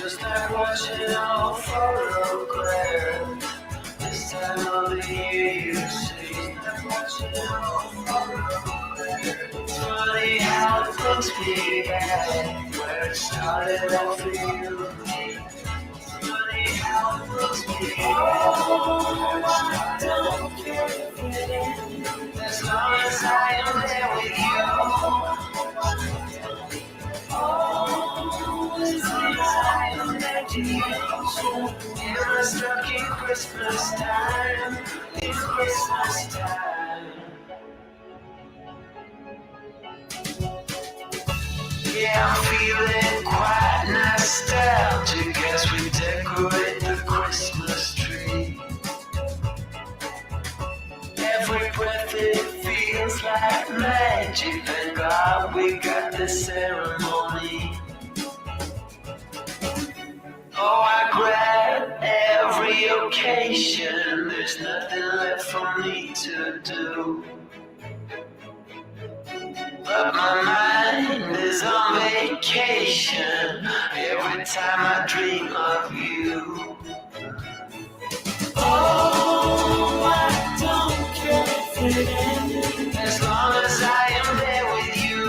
Just like watching old photographs. This time of the year you see. Like watching old photographs. Funny how it looks began, where it started off for you. Funny how it looks began, where it started off for you. As long as I am there with you. And I'm stuck in Christmas time, in Christmas time. Yeah, I'm feeling quite nostalgic as we decorate the Christmas tree. Every breath it feels like magic, thank God we got the ceremony. Oh, I grab every occasion, there's nothing left for me to do. But my mind is on vacation every time I dream of you. Oh, I don't care if it ends, as long as I am there with you.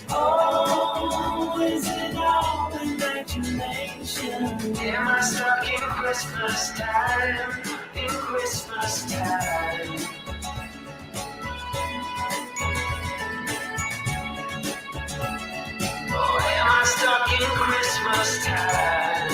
Oh, is it all imagination? Am I stuck in Christmas time, in Christmas time? Oh, am I stuck in Christmas time?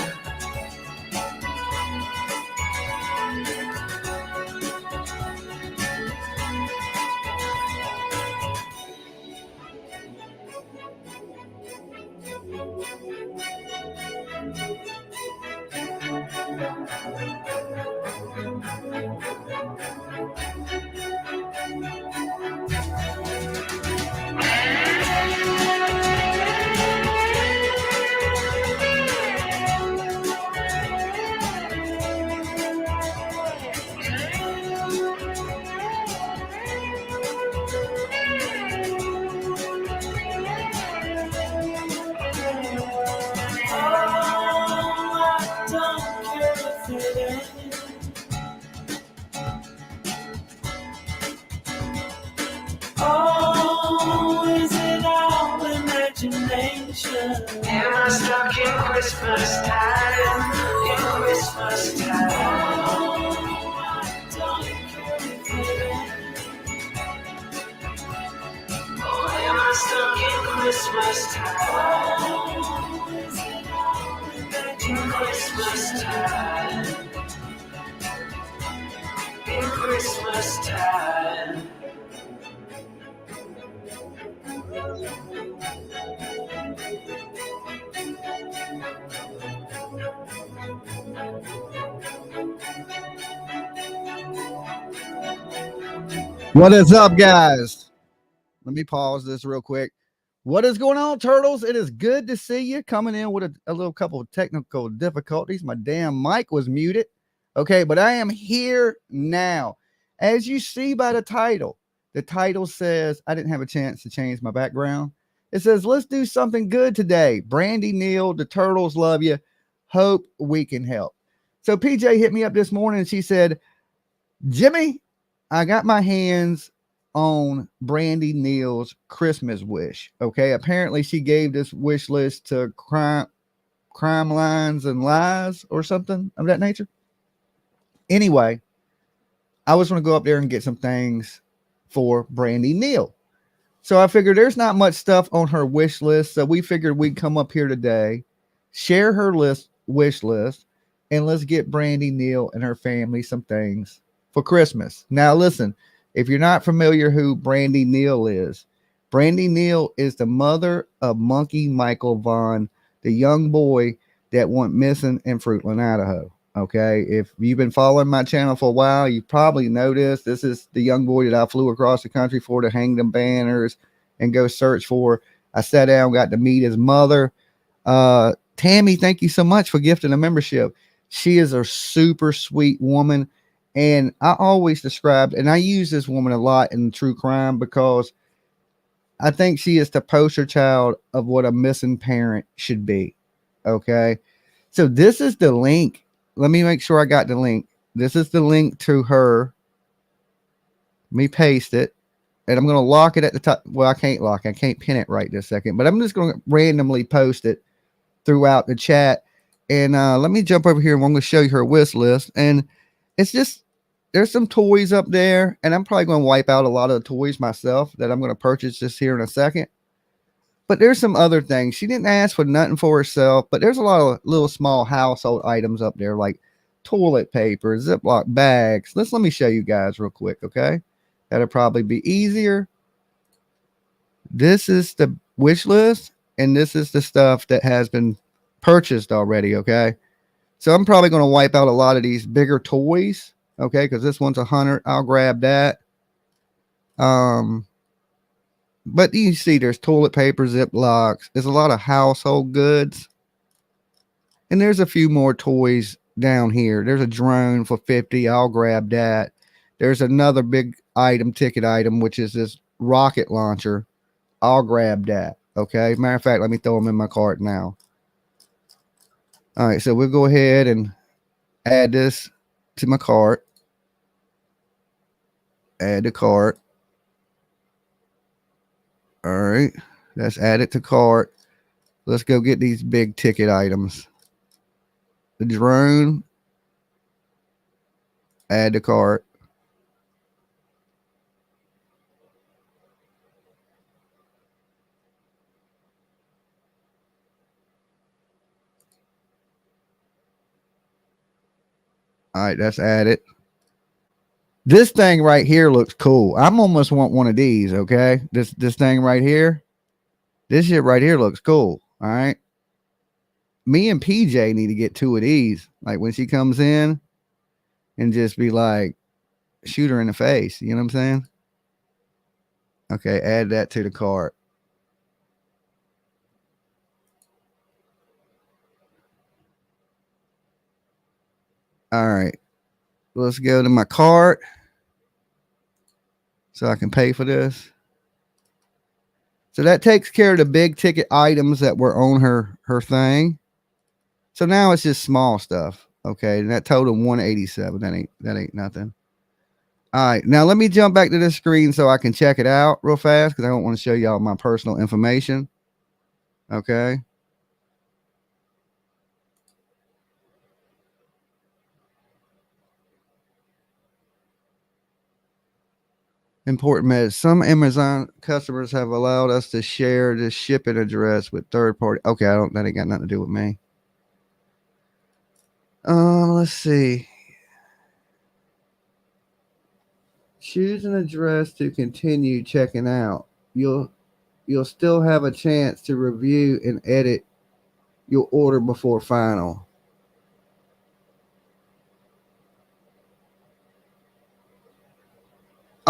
Am I stuck in Christmas time, in Christmas time? Oh, am I stuck in Christmas time, in Christmas time, in Christmas time? What is up, guys? Let me pause this real quick. What is going on, turtles? It is good to see you. Coming in with a little couple of technical difficulties. My damn mic was muted. Okay, but I am here now. As you see by the title says, I didn't have a chance to change my background. It says, let's do something good today. Brandy, Neal, the turtles love you. Hope we can help. So PJ hit me up this morning and she said, Jimmy, I got my hands on Brandy Neal's Christmas wish. Okay. Apparently she gave this wish list to crime lines and lies or something of that nature. Anyway, I was going to go up there and get some things for Brandy Neal. So I figured there's not much stuff on her wish list. So we figured we'd come up here today, share her wish list, and let's get Brandy Neal and her family some things for Christmas. Now, listen, if you're not familiar who Brandy Neal is the mother of Monkey Michael Vaughn, the young boy that went missing in Fruitland, Idaho. Okay, if you've been following my channel for a while, you probably noticed this is the young boy that I flew across the country for to hang them banners and go search for. I sat down, got to meet his mother. Tammy, thank you so much for gifting a membership. She is a super sweet woman. And I always described, and I use this woman a lot in true crime because I think she is the poster child of what a missing parent should be. Okay. So this is the link. Let me make sure I got the link. This is the link to her. Let me paste it. And I'm going to lock it at the top. Well, I can't lock it. I can't pin it right this second. But I'm just going to randomly post it throughout the chat. And let me jump over here and I'm going to show you her wish list. And it's just, there's some toys up there. And I'm probably going to wipe out a lot of the toys myself that I'm going to purchase just here in a second. But there's some other things. She didn't ask for nothing for herself, but there's a lot of little small household items up there like toilet paper, Ziploc bags. Let me show you guys real quick, okay? That'll probably be easier. This is the wish list, and this is the stuff that has been purchased already, okay? So I'm probably going to wipe out a lot of these bigger toys, okay? Because this one's 100. I'll grab that. But you see there's toilet paper, Ziplocs. There's a lot of household goods. And there's a few more toys down here. There's a drone for 50. I'll grab that. There's another big item, ticket item, which is this rocket launcher. I'll grab that. Okay. Matter of fact, let me throw them in my cart now. All right. So we'll go ahead and add this to my cart. Add the cart. All right. Let's add it to cart. Let's go get these big ticket items. The drone. Add to cart. All right, that's added. This thing right here looks cool. I'm almost want one of these, okay? This thing right here. This shit right here looks cool. All right. Me and PJ need to get two of these. Like when she comes in and just be like, shoot her in the face. You know what I'm saying? Okay, add that to the cart. All right. Let's go to my cart so I can pay for this. So that takes care of the big ticket items that were on her thing. So now it's just small stuff. Okay, and that total 187. That ain't nothing. All right, now let me jump back to this screen so I can check it out real fast because I don't want to show y'all my personal information. Okay. Important message. Some Amazon customers have allowed us to share the shipping address with third party. Okay, that ain't got nothing to do with me. Let's see. Choose an address to continue checking out. You'll still have a chance to review and edit your order before final.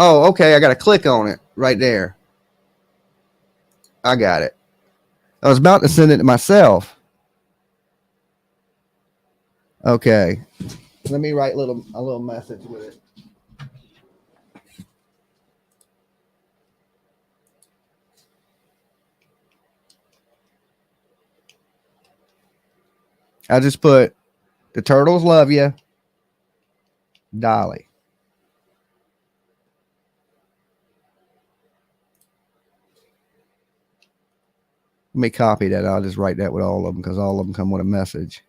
Oh, okay. I got to click on it right there. I got it. I was about to send it to myself. Okay. Let me write a little message with it. I just put the turtles love you, Dolly. Let me copy that. I'll just write that with all of them because all of them come with a message.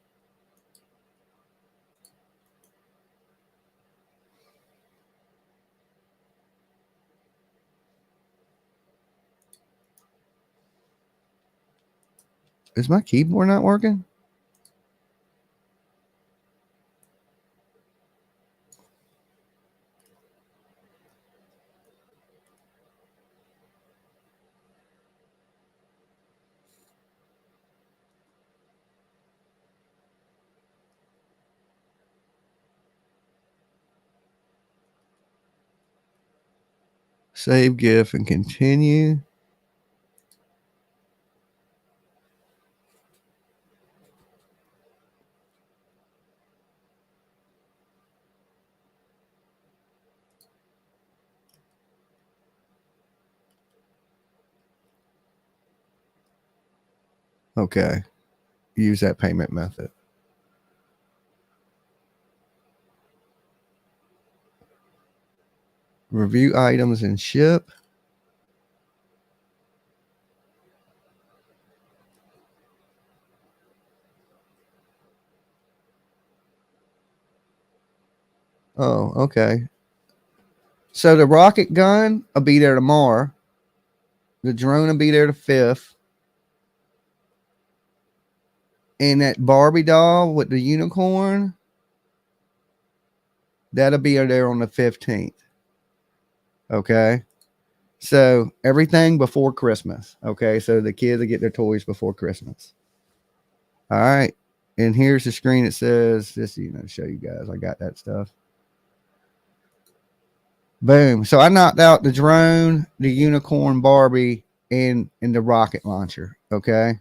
Is my keyboard not working? Save GIF and continue. Okay. Use that payment method. Review items and ship. Oh, okay. So the rocket gun will be there tomorrow. The drone will be there the 5th. And that Barbie doll with the unicorn, that'll be there on the 15th. Okay. So everything before Christmas. Okay. So the kids will get their toys before Christmas. All right. And here's the screen that says, just, show you guys. I got that stuff. Boom. So I knocked out the drone, the unicorn Barbie, and the rocket launcher. Okay.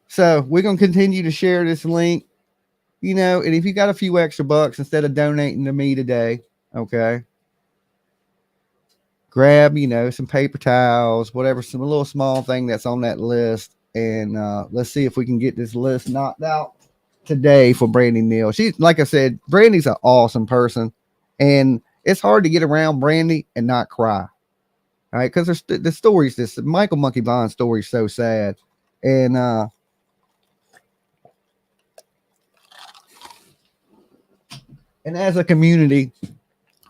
So we're going to continue to share this link, and if you got a few extra bucks, instead of donating to me today, okay, grab, some paper towels, whatever, some little small thing that's on that list. And let's see if we can get this list knocked out today for Brandy Neal. She's, like I said, Brandy's an awesome person. And it's hard to get around Brandy and not cry. All right. Because the stories, this Michael Monkey Bond story is so sad. And as a community,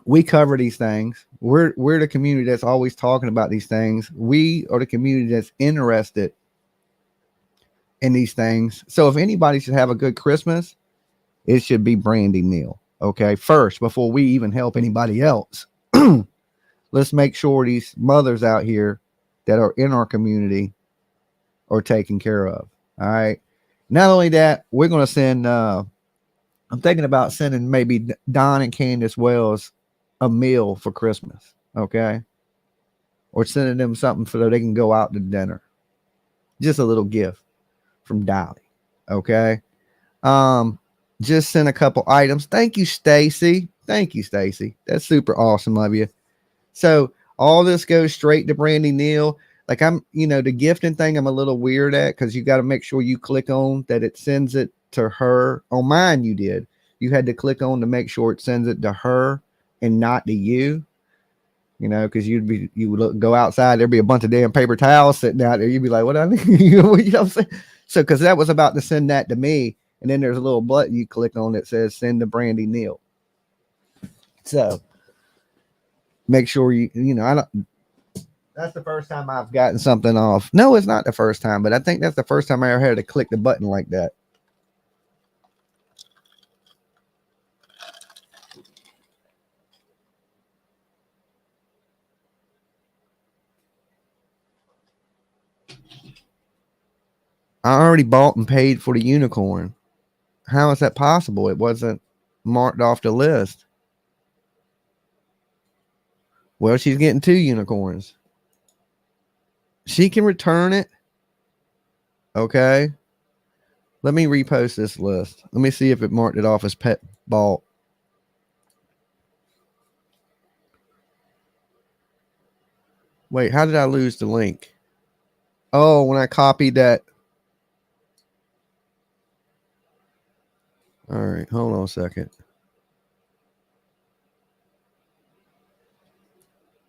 we cover these things. We're the community that's always talking about these things. We are the community that's interested in these things. So if anybody should have a good Christmas, it should be Brandy Neal. Okay. First, before we even help anybody else, let's make sure these mothers out here that are in our community are taken care of. All right. Not only that, we're going to send, I'm thinking about sending maybe Don and Candace Wells a meal for Christmas. Okay. Or sending them something so they can go out to dinner. Just a little gift from Dolly. Okay. Just sent a couple items. Thank you, Stacy. Thank you, Stacy. That's super awesome of you. So all this goes straight to Brandy Neal. Like the gifting thing, I'm a little weird at, because you got to make sure you click on that it sends it to her. On mine, you did. You had to click on to make sure it sends it to her and not to you. Because you would go outside, there'd be a bunch of damn paper towels sitting out there. You'd be like, what I mean? You know what I'm saying? So, because that was about to send that to me, and then there's a little button you click on that says send to Brandy Neal. So make sure I don't. That's the first time I've gotten something off. No, it's not the first time, but I think that's the first time I ever had to click the button like that. I already bought and paid for the unicorn. How is that possible? It wasn't marked off the list. Well, she's getting 2 unicorns. She can return it. Okay. Let me repost this list. Let me see if it marked it off as pet bought. Wait, how did I lose the link? Oh, when I copied that. All right, hold on a second.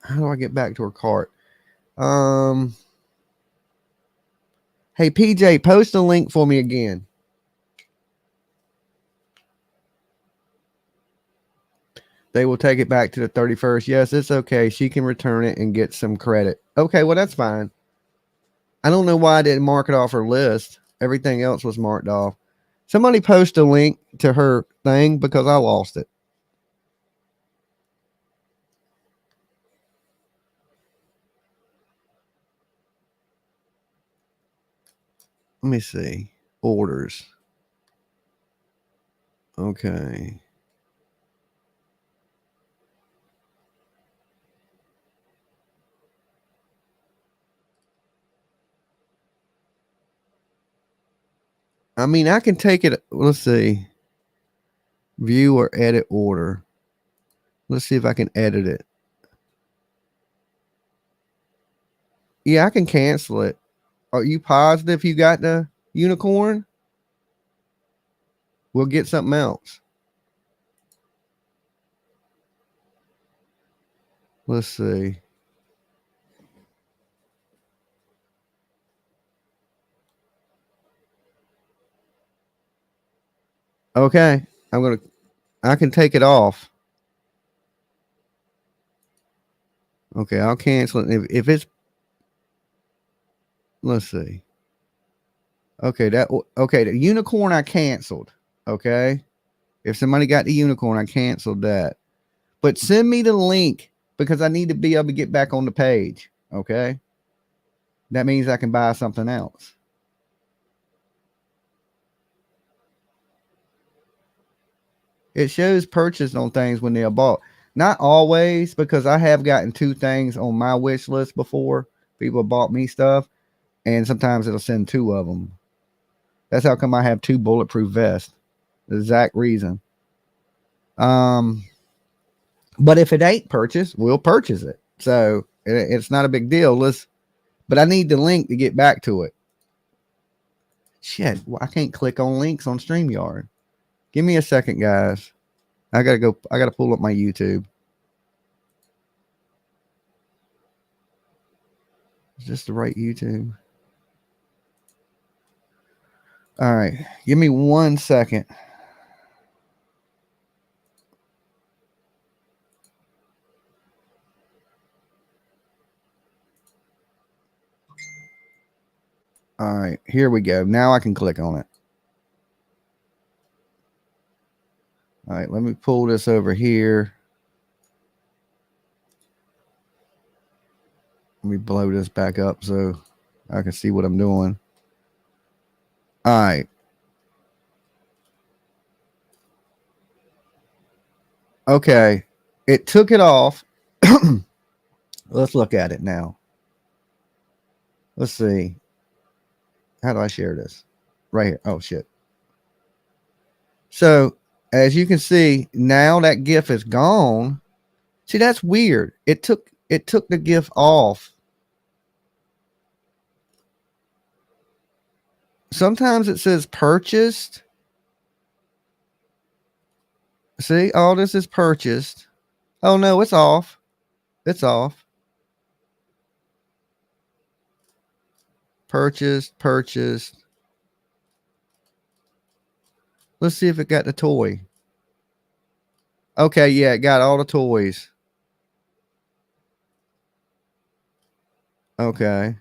How do I get back to her cart? Hey, PJ, post a link for me again. They will take it back to the 31st. Yes, it's okay. She can return it and get some credit. Okay, well, that's fine. I don't know why I didn't mark it off her list. Everything else was marked off. Somebody post a link to her thing because I lost it. Let me see. Orders. Okay. I mean, I can take it. Let's see. View or edit order. Let's see if I can edit it. Yeah, I can cancel it. Are you positive you got the unicorn? We'll get something else. Let's see. Okay. I can take it off. Okay, I'll cancel it. If it's, let's see. Okay, the unicorn I canceled. Okay. If somebody got the unicorn, I canceled that. But send me the link because I need to be able to get back on the page. Okay. That means I can buy something else. It shows purchased on things when they're bought. Not always, because I have gotten 2 things on my wish list before. People bought me stuff, and sometimes it'll send 2 of them. That's how come I have 2 bulletproof vests. The exact reason. But if it ain't purchased, we'll purchase it. So it's not a big deal. But I need the link to get back to it. Shit, I can't click on links on StreamYard. Give me a second, guys. I gotta pull up my YouTube. Is this the right YouTube? All right. Give me 1 second. All right. Here we go. Now I can click on it. All right. Let me pull this over here. Let me blow this back up so I can see what I'm doing. All right. Okay. It took it off. Let's look at it now. Let's see. How do I share this? Right here. Oh, shit. So, as you can see, now that GIF is gone. See, that's weird. It took the GIF off. Sometimes it says purchased. See, all this is purchased. Oh, no, it's off. It's off. Purchased. Let's see if it got the toy. Okay, yeah, it got all the toys. Okay.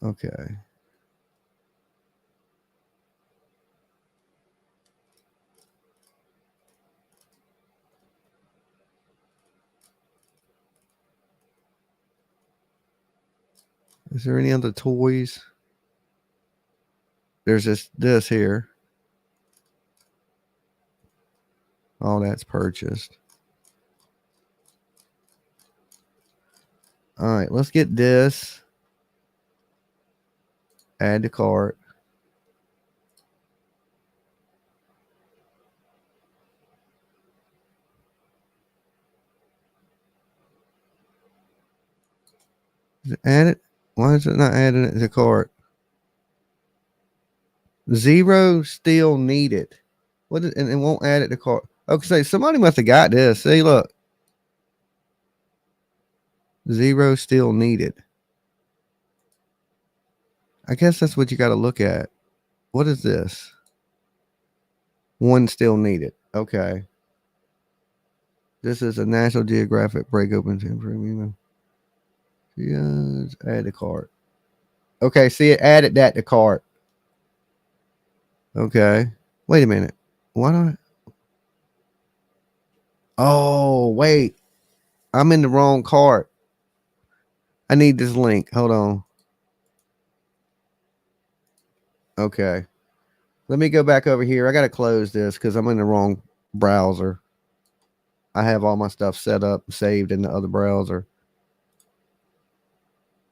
Okay. Is there any other toys? There's this here. All that's purchased. All right, let's get this. Add to cart. Is it added? Why is it not adding it to cart? 0 still needed. What is, and it won't add it to cart. Okay, so somebody must have got this. See, look. 0 still needed. I guess that's what you got to look at. What is this? 1 still needed. Okay. This is a National Geographic break open to premium. Yes, add to cart. Okay, see, it added that to cart. Okay. Wait a minute. Why don't I? Oh, wait. I'm in the wrong cart. I need this link. Hold on. Okay. Let me go back over here. I got to close this because I'm in the wrong browser. I have all my stuff set up, saved in the other browser.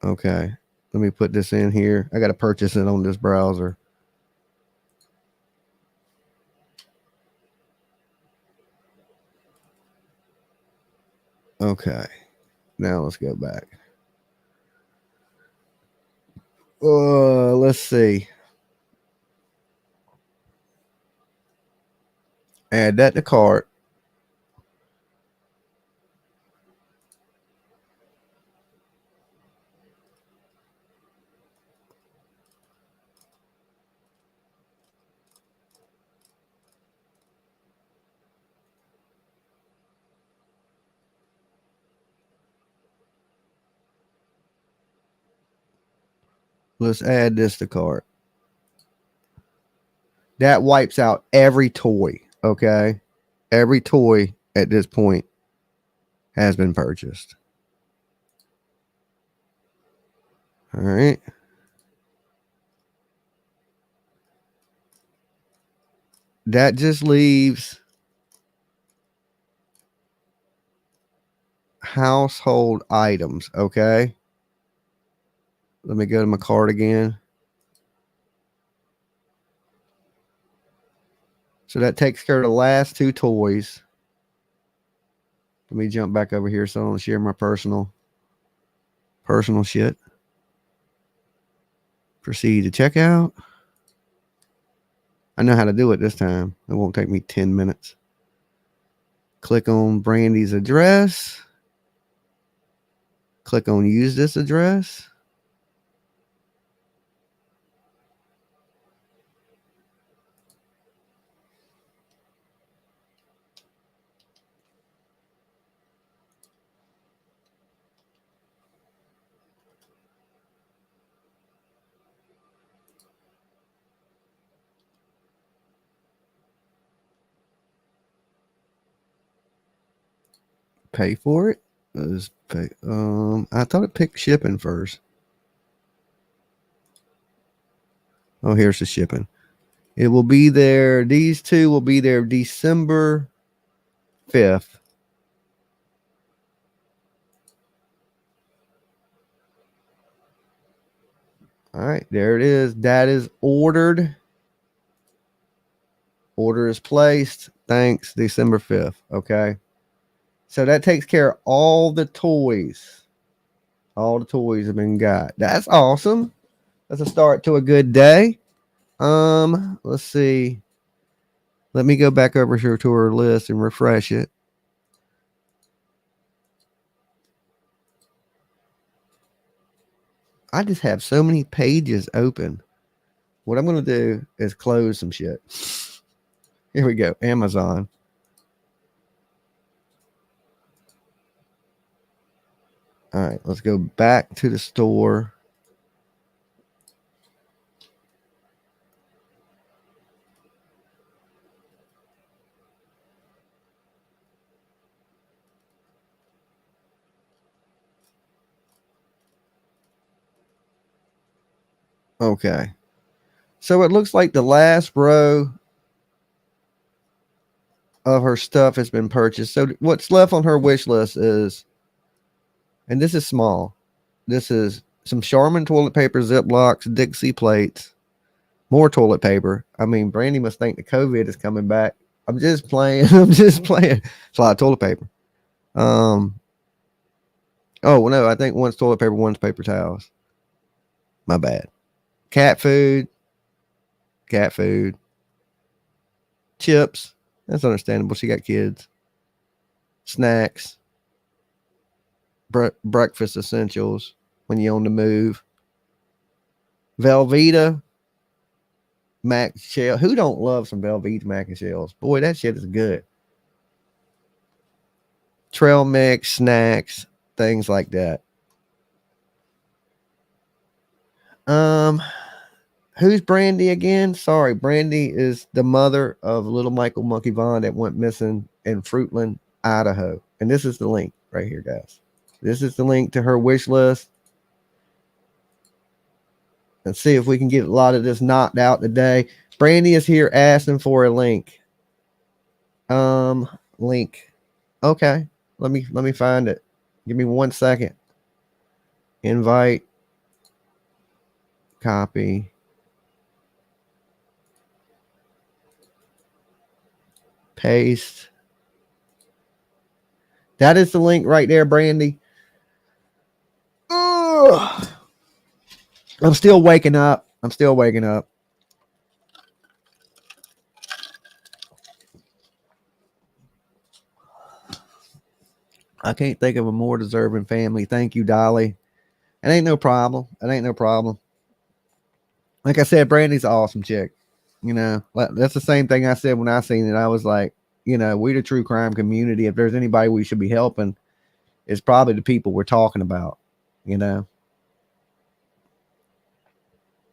Okay. Let me put this in here. I got to purchase it on this browser. Okay. Now let's go back. Let's see. Add that to cart. Let's add this to cart. That wipes out every toy. Okay. Every toy at this point has been purchased. All right. That just leaves household items. Okay. Let me go to my cart again. So that takes care of the last two toys. Let me jump back over here so I don't share my personal shit. Proceed to checkout. I know how to do it this time. It won't take me 10 minutes. Click on Brandy's address. Click on use this address. Pay for it. Let's pay. I thought it picked shipping first. Oh, here's the shipping. It will be there. These two will be there December 5th. All right, there it is. That is ordered. Order is placed. Thanks, December 5th. Okay. So that takes care of all the toys. All the toys have been got. That's awesome. That's a start to a good day. Let's see. Let me go back over here to our list and refresh it. I just have so many pages open. What I'm going to do is close some shit. Here we go. Amazon. All right, let's go back to the store. Okay. So it looks like the last row of her stuff has been purchased. So what's left on her wish list is, and this is small, this is some Charmin toilet paper, Ziplocs, Dixie plates, more toilet paper. I mean, Brandy must think the COVID is coming back. I'm just playing. I'm just playing. It's a lot of toilet paper. Oh no, I think one's toilet paper, one's paper towels. My bad. Cat food, chips. That's understandable. She got kids. Snacks, breakfast essentials when you're on the move. Velveeta, mac shell. Who don't love some Velveeta mac and shells? Boy, that shit is good. Trail mix, snacks, things like that. Who's Brandy again? Sorry, Brandy is the mother of little Michael Monkey Vaughn that went missing in Fruitland, Idaho. And this is the link right here, guys. This is the link to her wish list. Let's see if we can get a lot of this knocked out today. Brandy is here asking for a link. Link. Okay. Let me find it. Give me 1 second. Invite. Copy. Paste. That is the link right there, Brandy. Ugh. I'm still waking up. I can't think of a more deserving family. Thank you, Dolly. It ain't no problem. Like I said, Brandy's an awesome chick. You know, that's the same thing I said when I seen it. I was like, you know, we the true crime community. If there's anybody we should be helping, it's probably the people we're talking about. You know.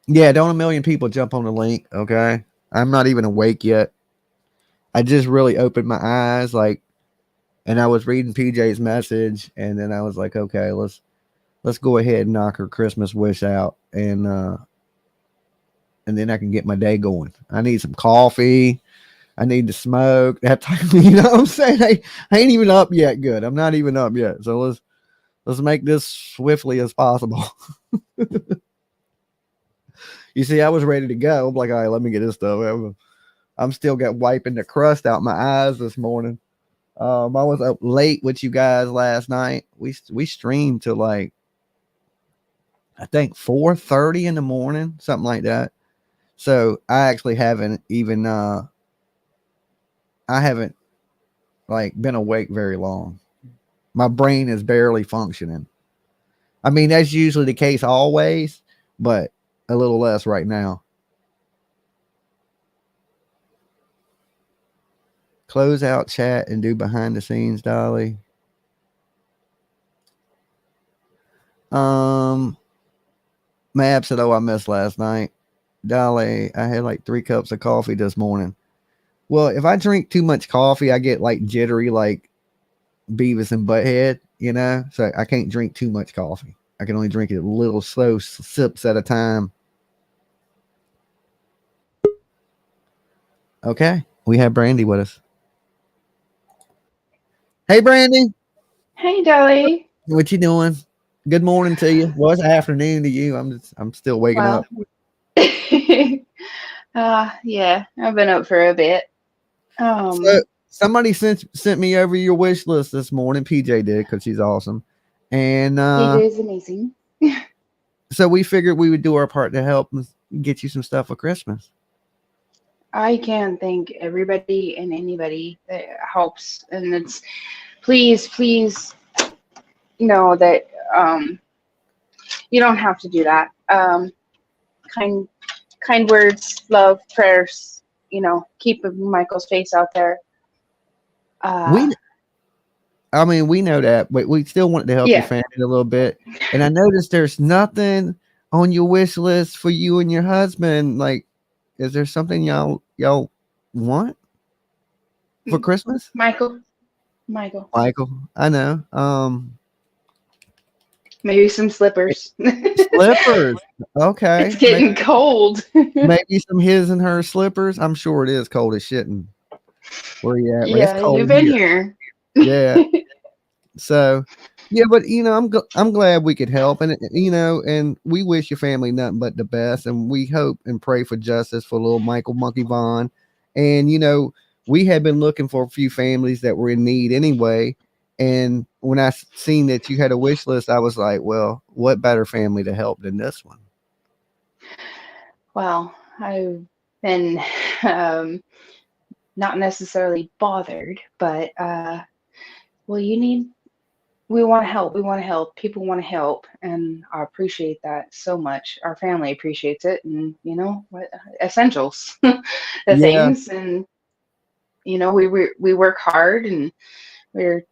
Yeah, don't a million people jump on the link. Okay, I'm not even awake yet. I just really opened my eyes, like, and I was reading PJ's message, and then I was like, okay, let's go ahead and knock her Christmas wish out, and then I can get my day going. I need some coffee. I need to smoke. That type of, you know what I'm saying? I ain't even up yet. Good. I'm not even up yet. So let's make this swiftly as possible. You see, I was ready to go. I'm like, all right, let me get this stuff. I'm still got wiping the crust out my eyes this morning. I was up late with you guys last night. We streamed to like, I think 4:30 in the morning, something like that. So I actually haven't even I haven't like been awake very long. My brain is barely functioning. I mean, that's usually the case always, but a little less right now. Close out chat and do behind the scenes, Dolly. Mab said, "Oh, I missed last night." Dolly, I had like 3 cups of coffee this morning. Well, if I drink too much coffee, I get like jittery, like Beavis and Butthead, you know? So I can't drink too much coffee. I can only drink it little slow sips at a time. Okay. We have Brandy with us. Hey, Brandy. Hey, Dolly. What you doing? Good morning to you. Well, it's afternoon to you. I'm still waking Well, up. yeah, I've been up for a bit. So somebody sent me over your wish list this morning. PJ did because she's awesome. And PJ is amazing. so we figured we would do our part to help and get you some stuff for Christmas. I can't thank everybody and anybody that helps, and it's please know that you don't have to do that. Kind words, love, prayers. You know, keep Michael's face out there. We know that, but we still want to help your Yeah. family a little bit. And I noticed there's nothing on your wish list for you and your husband. Like, is there something y'all want for Christmas? Michael, Michael, I know. maybe some slippers. Slippers. Okay. It's getting cold. Maybe some his and her slippers. I'm sure it is cold as shit. And where you at? But it's Yeah, cold you've been here. here. Yeah. So, yeah, but you know, I'm glad we could help, and you know, and we wish your family nothing but the best, and we hope and pray for justice for little Michael Monkey Vaughn. And you know, we had been looking for a few families that were in need anyway. And when I seen that you had a wish list, I was like, well, what better family to help than this one? Well, I've been not necessarily bothered, but well, we want to help. We want to help. People want to help, and I appreciate that so much. Our family appreciates it, and you know what, essentials, the Yeah, things, and you know we work hard, and we're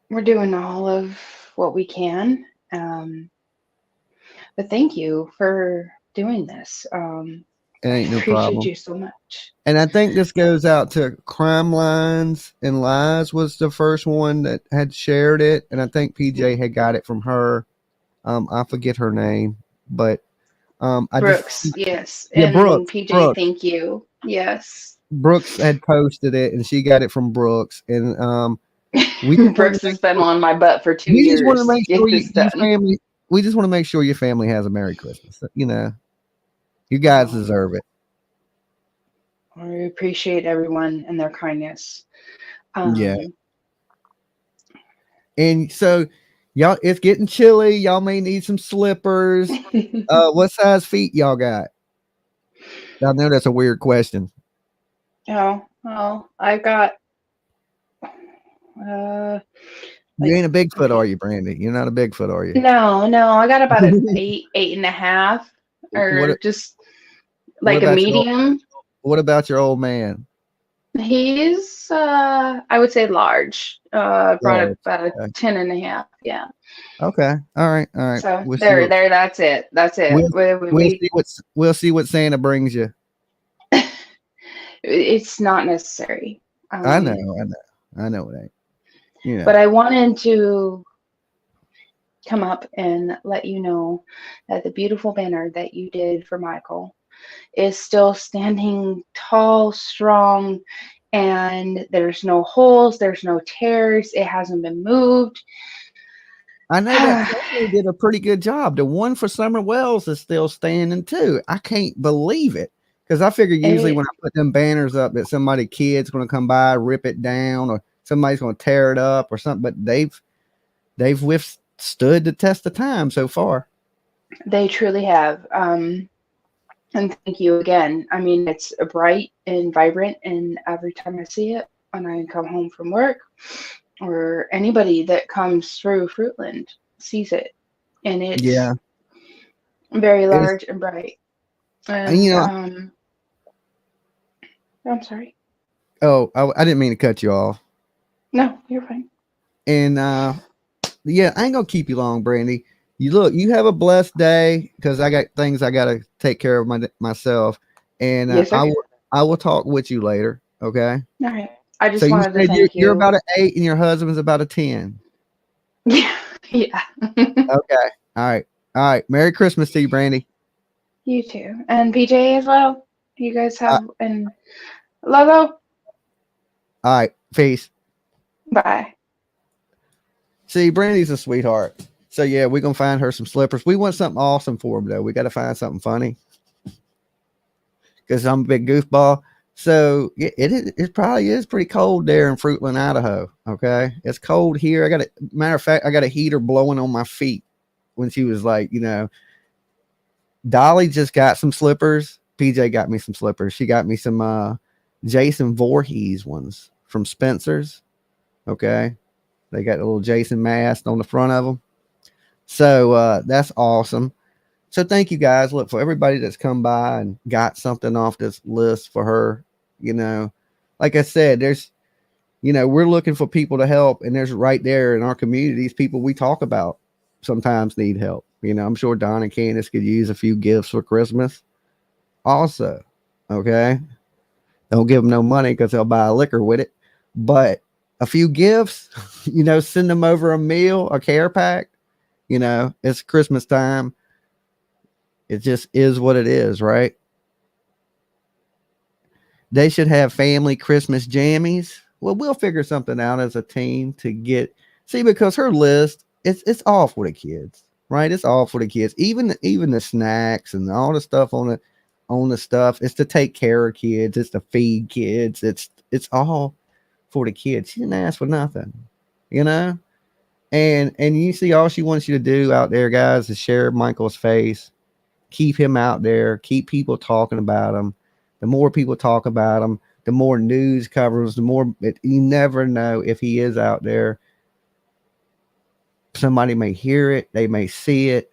we're doing all of what we can. But thank you doing this. It I ain't no appreciate problem. you so much. And I think this goes out to Crime Lines and Lies was the first one that had shared it, and I think PJ had got it from her. I forget her name, but I just Brooks, yes. yeah, And Brooks. PJ, Brooks. thank you. Yes. Brooks had posted it, and she got it from Brooks, and we just wanted to Brooks has make been sure. on my butt for 2 We just want to years to make get sure this your done. family. We just want to make sure your family has a Merry Christmas. You know, you guys Um, deserve it. I appreciate everyone and their kindness. Yeah. Um, And so, y'all, it's getting chilly. Y'all may need some slippers. What size feet y'all got? I know that's a weird question. oh, well, I've got uh You like ain't a Bigfoot, are okay. you, Brandy? You're not a Bigfoot, are you? No, I got about an eight and a half, what or just What like a about your medium. What about your old man? He's I would say large. Brought Large. about a Okay. 10 and a half. Yeah. Okay. All right. All right. So We'll see there, what that's it. That's it. we'll, we'll see what Santa brings you. It's not necessary. I know. Um, I know it ain't. You know. but I wanted to come up and let you know that the beautiful banner that you did for Michael is still standing tall, strong, and there's no holes, there's no tears, it hasn't been moved. I know that Playboy did a pretty good job. The one for Summer Wells is still standing too. I can't believe it because I figure usually when I put them banners up that somebody kid's going to come by, rip it down, or somebody's going to tear it up or something. But they've withstood the test of time so far. They truly have. And thank you again. I mean, it's bright and vibrant, and every time I see it when I come home from work, or anybody that comes through Fruitland sees it, and it's Yeah, very it's large and bright. and And I'm sorry. oh, I didn't mean to cut you off. No, you're fine. And yeah, I ain't gonna keep you long, Brandy. You have a blessed day because I got things I gotta take care of myself, and Yes, sir. I will talk with you later. Okay. All right. I So just you wanted to said thank you're you. about an 8 and your husband's about a 10. Yeah, yeah. Okay. All right. All right. Merry Christmas to you, Brandy. You too, and PJ as well. You guys All have and Logo. right. Peace. Bye. See, Brandy's a sweetheart. So yeah, we're gonna find her some slippers. We want something awesome for him though. We got to find something funny because I'm a big goofball. So it probably is pretty cold there in Fruitland, Idaho. Okay, it's cold here. Matter of fact, I got a heater blowing on my feet when she was like, Dolly just got some slippers. PJ got me some slippers. She got me some Jason Voorhees ones from Spencer's. Okay, they got a little Jason mask on the front of them. So that's awesome. So thank you guys. Look, for everybody that's come by and got something off this list for her, you know, like I said, we're looking for people to help, and there's right there in our communities, people we talk about sometimes need help. I'm sure Don and Candace could use a few gifts for Christmas also. Okay. Don't give them no money because they'll buy a liquor with it, but a few gifts, send them over a meal, a care pack, it's Christmas time. It just is what it is, right? They should have family Christmas jammies. Well, we'll figure something out as a team to see, because her list, it's all for the kids, right? It's all for the kids. Even the snacks and all the stuff on the stuff. It's to take care of kids. It's to feed kids. It's all for the kids. She didn't ask for nothing, you know? And you see, all she wants you to do out there, guys, is share Michael's face. Keep him out there. Keep people talking about him. The more people talk about him, the more news covers, the more you never know if he is out there. Somebody may hear it. They may see it.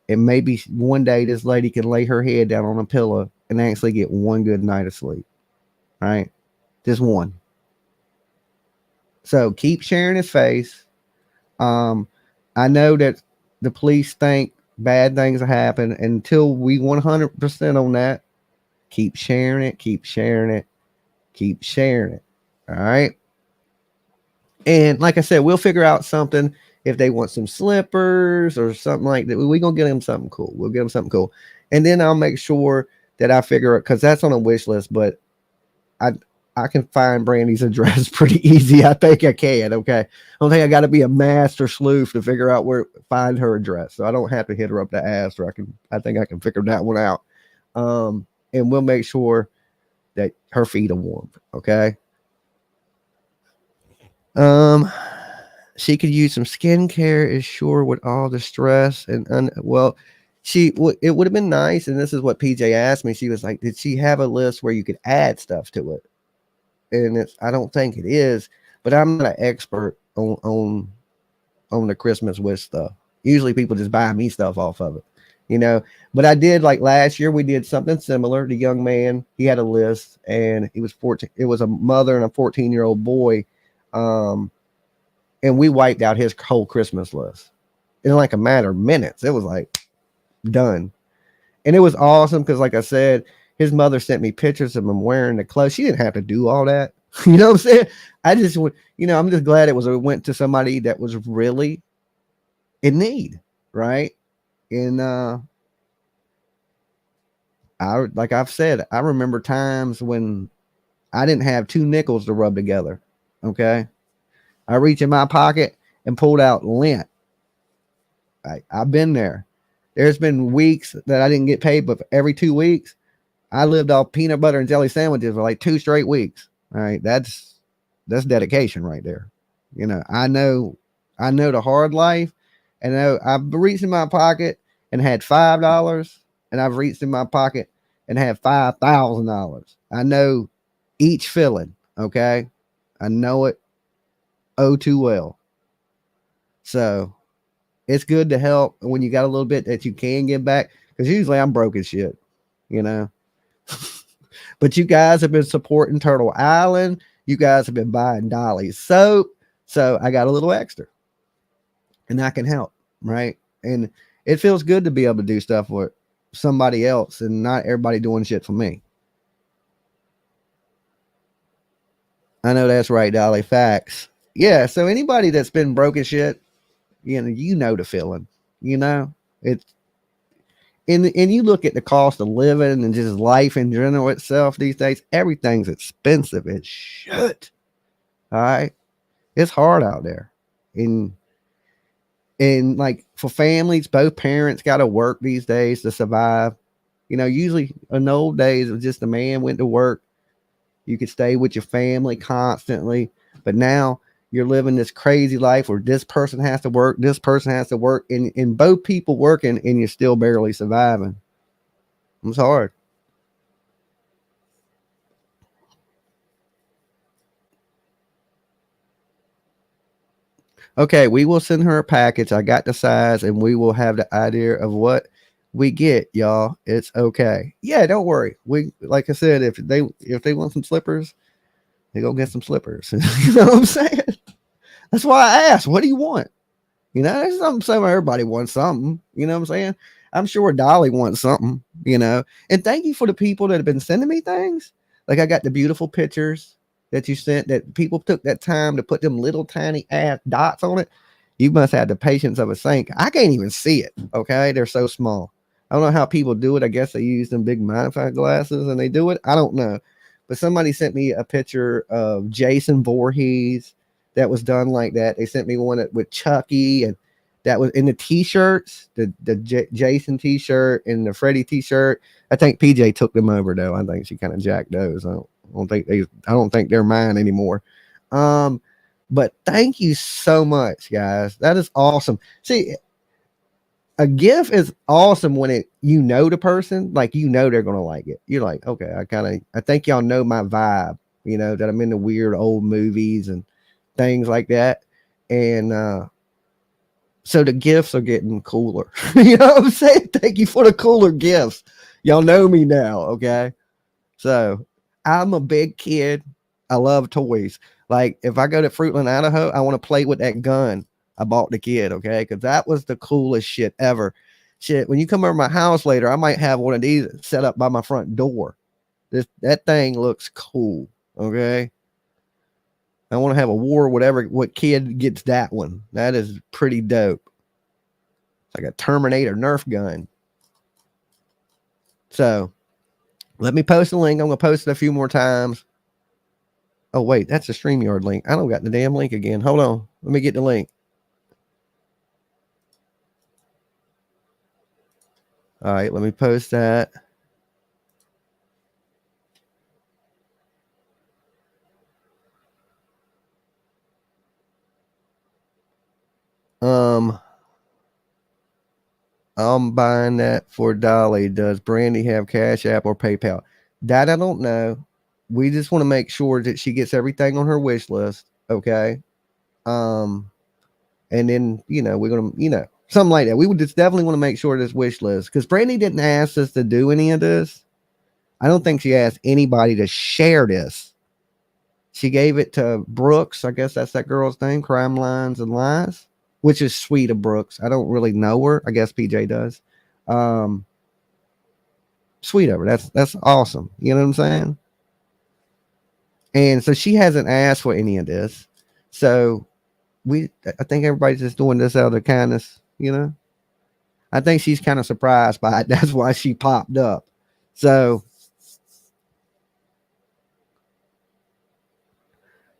And maybe one day this lady can lay her head down on a pillow and actually get one good night of sleep. Right? Just one. So keep sharing his face. I know that the police think bad things will happen. Until we 100% on that, keep sharing it, keep sharing it, keep sharing it. All right. And like I said, we'll figure out something if they want some slippers or something like that. We're going to get them something cool. We'll get them something cool. And then I'll make sure that I figure it, because that's on a wish list, but I I can find Brandy's address pretty easy. I think I can. Okay. I don't think I got to be a master sleuth to figure out where find her address. So I don't have to hit her up to ask her. I think I can figure that one out. And we'll make sure that her feet are warm. Okay. Um, she could use some skincare, is sure, with all the stress well, it would have been nice. And this is what PJ asked me. She was like, did she have a list where you could add stuff to it? And I don't think it is, but I'm not an expert on the Christmas wish stuff. Usually people just buy me stuff off of it, you know. But I did, like last year, we did something similar. The young man, he had a list, and he was 14. It was a mother and a 14-year-old boy. And we wiped out his whole Christmas list in like a matter of minutes. It was like done. And it was awesome because, like I said, his mother sent me pictures of him wearing the clothes. She didn't have to do all that. You know what I'm saying? I just would, I'm just glad it went to somebody that was really in need, right? And like I've said, I remember times when I didn't have 2 nickels to rub together. Okay. I reached in my pocket and pulled out lint. I've been there. There's been weeks that I didn't get paid, but every 2 weeks, I lived off peanut butter and jelly sandwiches for like 2 straight weeks. All right. That's dedication right there. I know the hard life, and I've reached in my pocket and had $5, and I've reached in my pocket and had $5,000. I know each feeling. Okay. I know it oh too well. So it's good to help when you got a little bit that you can give back, because usually I'm broke as shit, But you guys have been supporting Turtle Island. You guys have been buying Dolly soap. So I got a little extra, and I can help, right? And it feels good to be able to do stuff for somebody else and not everybody doing shit for me. I know that's right, Dolly. Facts. Yeah. So anybody that's been broke as shit, you know the feeling. It's and you look at the cost of living and just life in general itself these days. Everything's expensive as shit. All right, it's hard out there, and like for families, both parents got to work these days to survive. Usually in the old days, it was just the man went to work. You could stay with your family constantly, but now you're living this crazy life where this person has to work, this person has to work, and both people working, and you're still barely surviving. It's hard. Okay, we will send her a package. I got the size, and we will have the idea of what we get, y'all. It's okay. Yeah, don't worry. Like I said, if they want some slippers, they go get some slippers. You know what I'm saying? That's why I asked, what do you want? There's something everybody wants something. You know what I'm saying? I'm sure Dolly wants something, And thank you for the people that have been sending me things. Like I got the beautiful pictures that you sent, that people took that time to put them little tiny ass dots on it. You must have the patience of a saint. I can't even see it. Okay. They're so small. I don't know how people do it. I guess they use them big magnifying glasses and they do it. I don't know. But somebody sent me a picture of Jason Voorhees that was done like that. They sent me one with Chucky, and that was in the t-shirts, the Jason t-shirt and the Freddy t-shirt. I think PJ took them over though. I think she kind of jacked those. I don't think they're mine anymore. But thank you so much, guys. That is awesome. See, a gift is awesome when the person, like they're gonna like it. You're like, okay, I think y'all know my vibe, that I'm into weird old movies and things like that. And so the gifts are getting cooler. You know what I'm saying? Thank you for the cooler gifts. Y'all know me now, okay? So I'm a big kid. I love toys. Like if I go to Fruitland, Idaho, I want to play with that gun I bought the kid, okay? Because that was the coolest shit ever. shit, when you come over my house later, I might have one of these set up by my front door. That thing looks cool. Okay. I want to have a war, what kid gets that one. That is pretty dope. It's like a Terminator Nerf gun. So let me post the link. I'm going to post it a few more times. Oh, wait, that's a StreamYard link. I don't got the damn link again. Hold on. Let me get the link. All right, let me post that. I'm buying that for Dolly. Does Brandy have Cash App or PayPal? That I don't know. We just want to make sure that she gets everything on her wish list. Okay. And then, we're going to, something like that. We would just definitely want to make sure this wish list, because Brandy didn't ask us to do any of this. I don't think she asked anybody to share this. She gave it to Brooks. I guess that's that girl's name, Crime Lines and Lies, which is sweet of Brooks. I don't really know her. I guess PJ does. Sweet of her. That's awesome. You know what I'm saying? And so she hasn't asked for any of this. So I think everybody's just doing this out of their kindness, I think she's kind of surprised by it. That's why she popped up. So,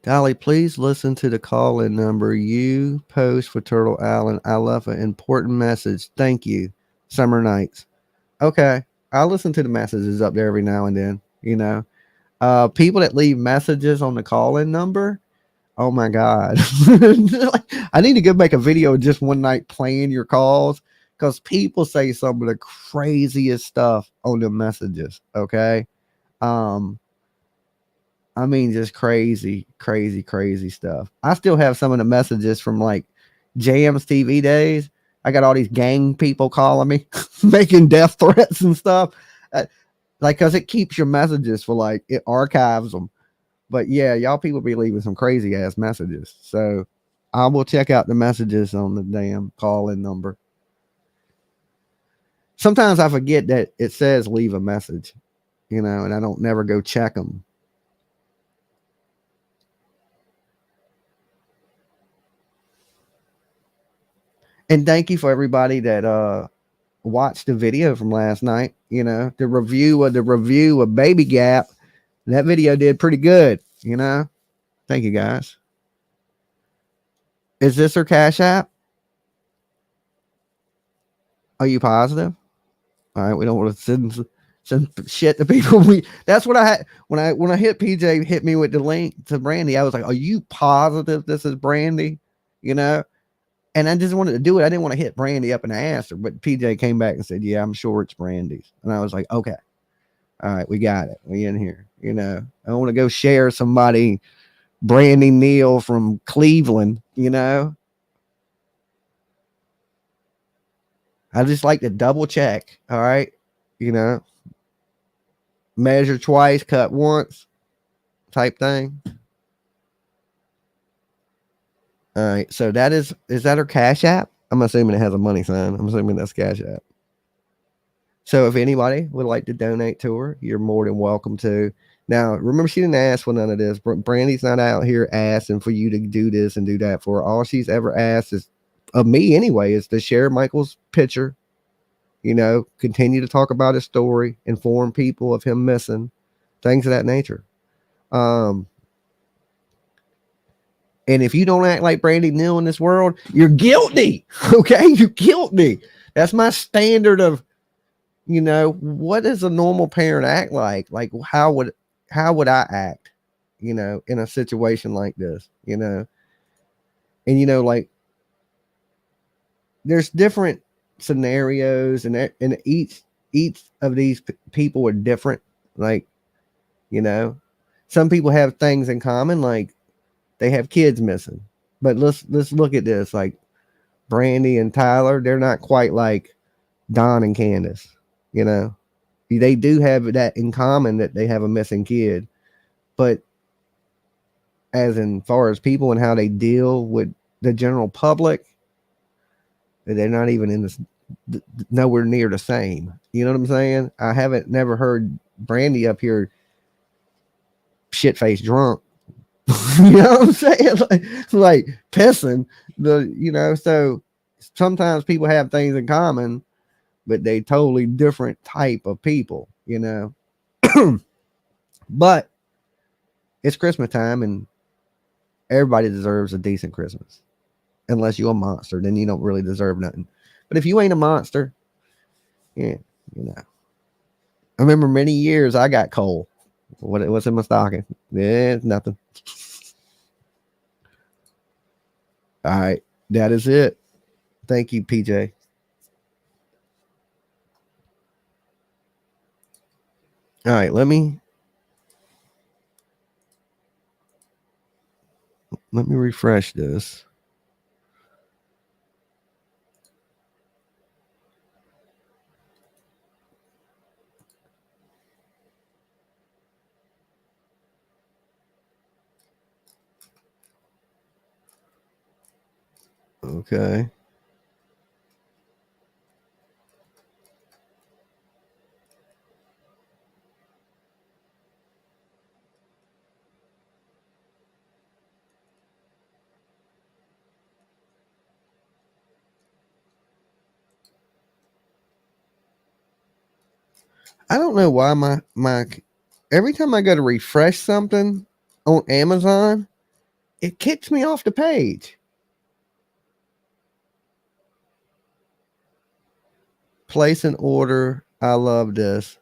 Dolly, please listen to the call-in number you post for Turtle Island. I love an important message. Thank you. Summer Nights. Okay. I'll listen to the messages up there every now and then, people that leave messages on the call-in number. Oh my God. I need to go make a video just one night playing your calls, because people say some of the craziest stuff on the messages. Okay. I mean, just crazy stuff. I still have some of the messages from like Jams TV days. I got all these gang people calling me, making death threats and stuff. Cause it keeps your messages for it archives them. But yeah, y'all people be leaving some crazy ass messages. So I will check out the messages on the damn call-in number. Sometimes I forget that it says leave a message, and I don't never go check them. And thank you for everybody that watched the video from last night. The review of Baby Gap. That video did pretty good. Thank you guys. Is this her Cash App? Are you positive? All right, we don't want to send shit to people. That's what I had when I hit PJ hit me with the link to Brandy. I was like, "Are you positive this is Brandy?" And I just wanted to do it. I didn't want to hit Brandy up in the ass, but PJ came back and said, "Yeah, I'm sure it's Brandy's." And I was like, "Okay, all right, we got it. We in here." I want to go share somebody, Brandy Neal from Cleveland. I just like to double check. All right. Measure twice, cut once type thing. All right. So is that her Cash App? I'm assuming it has a money sign. I'm assuming that's Cash App. So if anybody would like to donate to her, you're more than welcome to. Now, remember, she didn't ask for none of this. Brandy's not out here asking for you to do this and do that for her. All she's ever asked is, of me anyway, is to share Michael's picture, continue to talk about his story, inform people of him missing, things of that nature. And if you don't act like Brandy Neal in this world, you're guilty. Okay. You're guilty. That's my standard of, what does a normal parent act like? Like, how would I act, in a situation like this, and, there's different scenarios, and each of these people are different. Some people have things in common, like they have kids missing. But let's look at this, like Brandy and Tyler, they're not quite like Don and Candace. They do have that in common, that they have a missing kid, but as in far as people and how they deal with the general public, they're not even in this. nowhere near the same. You know what I'm saying? I haven't never heard Brandy up here shit faced drunk. You know what I'm saying? Like pissing so sometimes people have things in common, but they totally different type of people, But it's Christmas time and everybody deserves a decent Christmas. Unless you're a monster, then you don't really deserve nothing. But if you ain't a monster, yeah, I remember many years I got coal. What's in my stocking? Yeah, nothing. All right, that is it. Thank you, PJ. All right, let me refresh this. Okay. I don't know why my every time I go to refresh something on Amazon, it kicks me off the page. Place an order. I love this.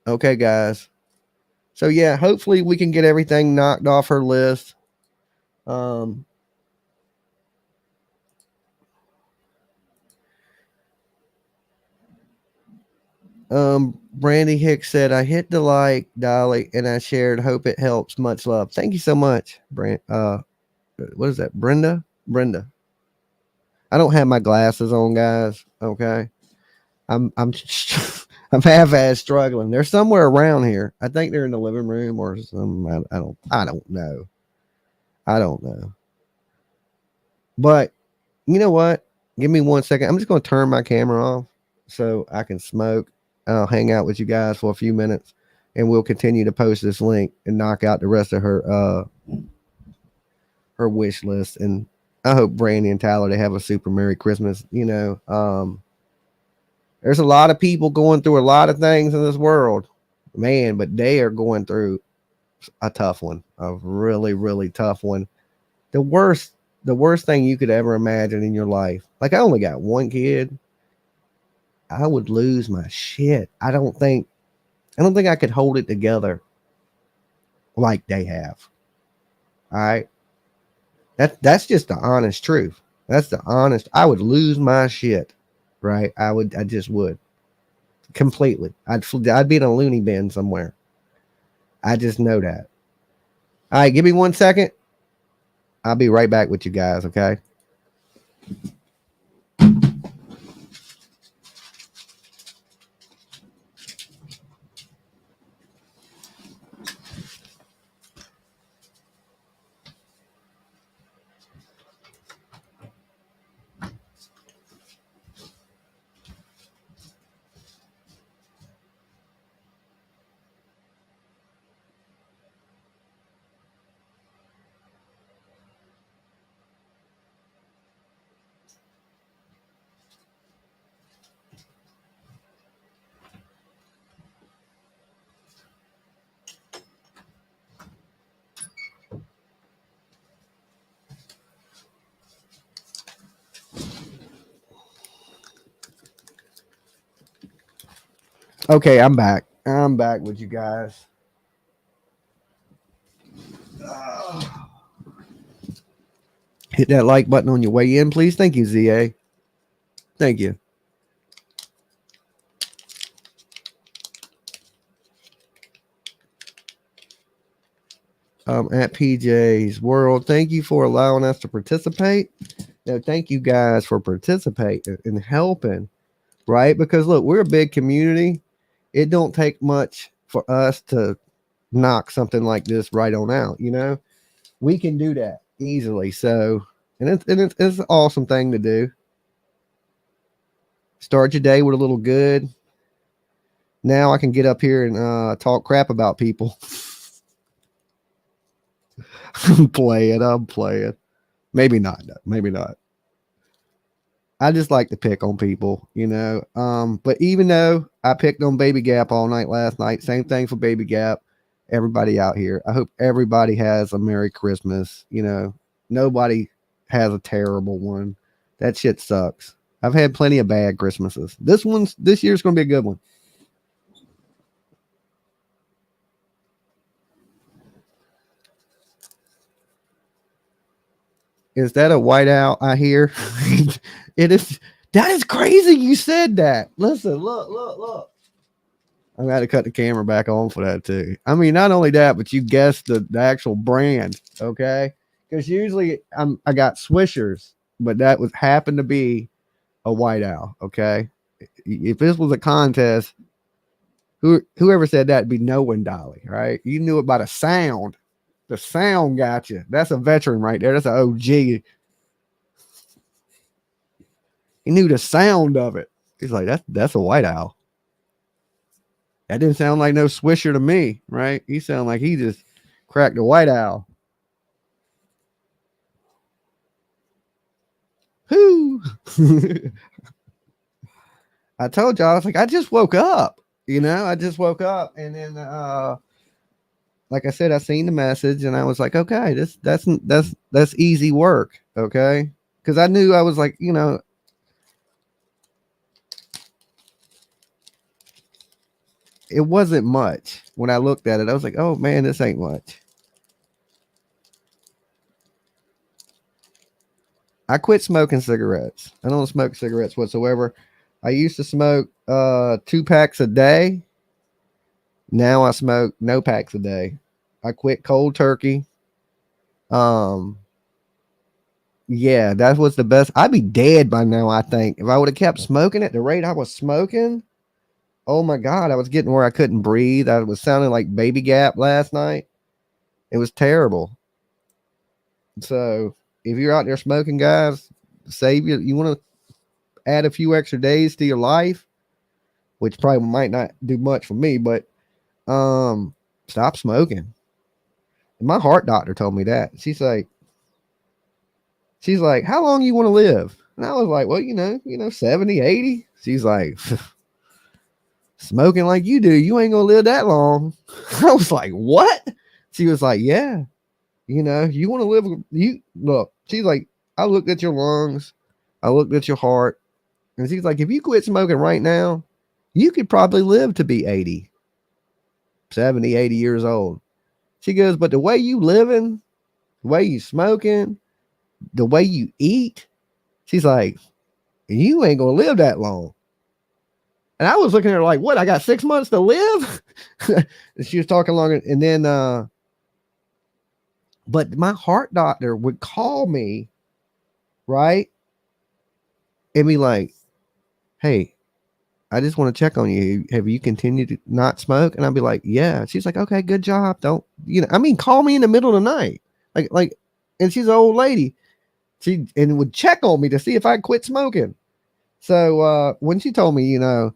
Okay, guys. So yeah, hopefully we can get everything knocked off her list. Brandy Hicks said, I hit the like, Dolly, and I shared. Hope it helps. Much love. Thank you so much, what is that? Brenda? I don't have my glasses on, guys. Okay. I'm I'm half-ass struggling. They're somewhere around here. I think they're in the living room or something. I don't know. I don't know. But you know what? Give me 1 second. I'm just going to turn my camera off so I can smoke. I'll hang out with you guys for a few minutes, and we'll continue to post this link and knock out the rest of her wish list. And I hope Brandy and Tyler, they have a super Merry Christmas. There's a lot of people going through a lot of things in this world, man, but they are going through a tough one, a really, really tough one. The worst thing you could ever imagine in your life. Like, I only got one kid. I would lose my shit. I don't think I could hold it together like they have. All right. That's just the honest truth. I would lose my shit. Right. I just would completely. I'd be in a loony bin somewhere. I just know that. All right. Give me 1 second. I'll be right back with you guys. Okay. Okay, I'm back. I'm back with you guys. Hit that like button on your way in, please. Thank you, ZA. Thank you. At PJ's World, thank you for allowing us to participate. Now, thank you guys for participating and helping, right? Because look, we're a big community. It don't take much for us to knock something like this right on out. We can do that easily. So, and it's an awesome thing to do. Start your day with a little good. Now I can get up here and talk crap about people. I'm playing. Maybe not. Maybe not. I just like to pick on people, you know. But even though I picked on Baby Gap all night last night, same thing for Baby Gap. Everybody out here, I hope everybody has a Merry Christmas. You know, nobody has a terrible one. That shit sucks. I've had plenty of bad Christmases. This year's gonna be a good one. Is that a whiteout I hear? It is. That is crazy. You said that. Listen, look. I'm going to cut the camera back on for that too. I mean, not only that, but you guessed the actual brand. Okay. Because usually I got Swishers, but that happened to be a white owl. Okay. If this was a contest, whoever said that would be knowing Dolly, right? You knew it by the sound. The sound got you. That's a veteran right there. That's an OG. He knew the sound of it. He's like, that's a white owl. That didn't sound like no Swisher to me, right? He sounded like he just cracked a white owl. Whoo! I told y'all, I was like, I just woke up. You know, I just woke up, and then like I said, I seen the message and I was like, okay, that's easy work. Okay. Cause I knew I was like, you know, it wasn't much when I looked at it. I was like, oh man, this ain't much. I quit smoking cigarettes. I don't smoke cigarettes whatsoever. I used to smoke 2 packs a day. Now I smoke no packs a day. I quit cold turkey. Yeah, that was the best. I'd be dead by now, I think. If I would have kept smoking at the rate I was smoking, oh my God, I was getting where I couldn't breathe. I was sounding like Baby Gap last night. It was terrible. So if you're out there smoking, guys, save you want to add a few extra days to your life, which probably might not do much for me, but stop smoking. My heart doctor told me that. She's like, how long you want to live? And I was like, well, you know, 70, 80. She's like, smoking like you do, you ain't going to live that long. I was like, what? She was like, yeah, you know, you want to live. You look, she's like, I looked at your lungs. I looked at your heart. And she's like, if you quit smoking right now, you could probably live to be 80, 70, 80 years old. She goes, but the way you living, the way you smoking, the way you eat, she's like, you ain't going to live that long. And I was looking at her like, what? I got 6 months to live? And she was talking longer. And then, but my heart doctor would call me, right? And be like, hey, I just want to check on you. Have you continued to not smoke? And I'd be like, yeah. She's like, okay, good job. Don't, you know, I mean, call me in the middle of the night. Like, and she's an old lady. She and would check on me to see if I quit smoking. So when she told me, you know,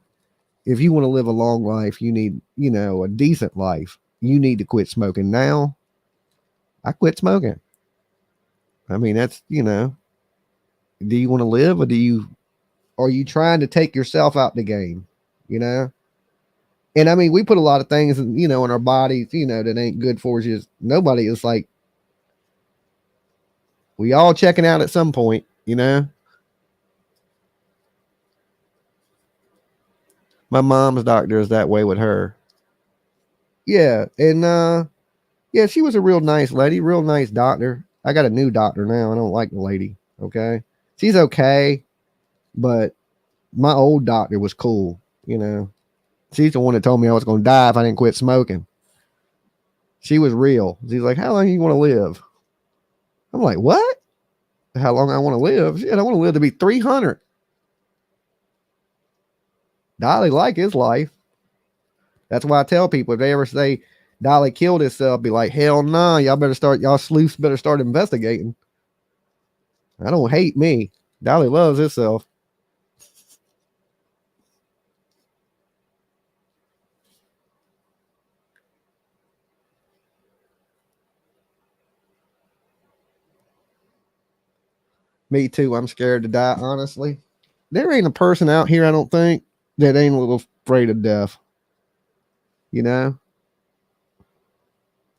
if you want to live a long life, you need, you know, a decent life, you need to quit smoking now. I quit smoking. I mean, that's, you know, do you want to live, or are you trying to take yourself out the game, you know? And I mean, we put a lot of things, you know, in our bodies, you know, that ain't good for us. Nobody is like, we all checking out at some point, you know? My mom's doctor is that way with her. Yeah. And, yeah, she was a real nice lady, real nice doctor. I got a new doctor now. I don't like the lady. Okay. She's okay. But my old doctor was cool, you know. She's the one that told me I was going to die if I didn't quit smoking. She was real. She's like, how long do you want to live? I'm like, what? How long I want to live? Shit, I want to live to be 300. Dolly like his life. That's why I tell people, if they ever say Dolly killed himself, be like, hell no, y'all sleuths better start investigating. I don't hate me. Dolly loves himself. Me too. I'm scared to die, honestly. There ain't a person out here, I don't think, that ain't a little afraid of death. You know?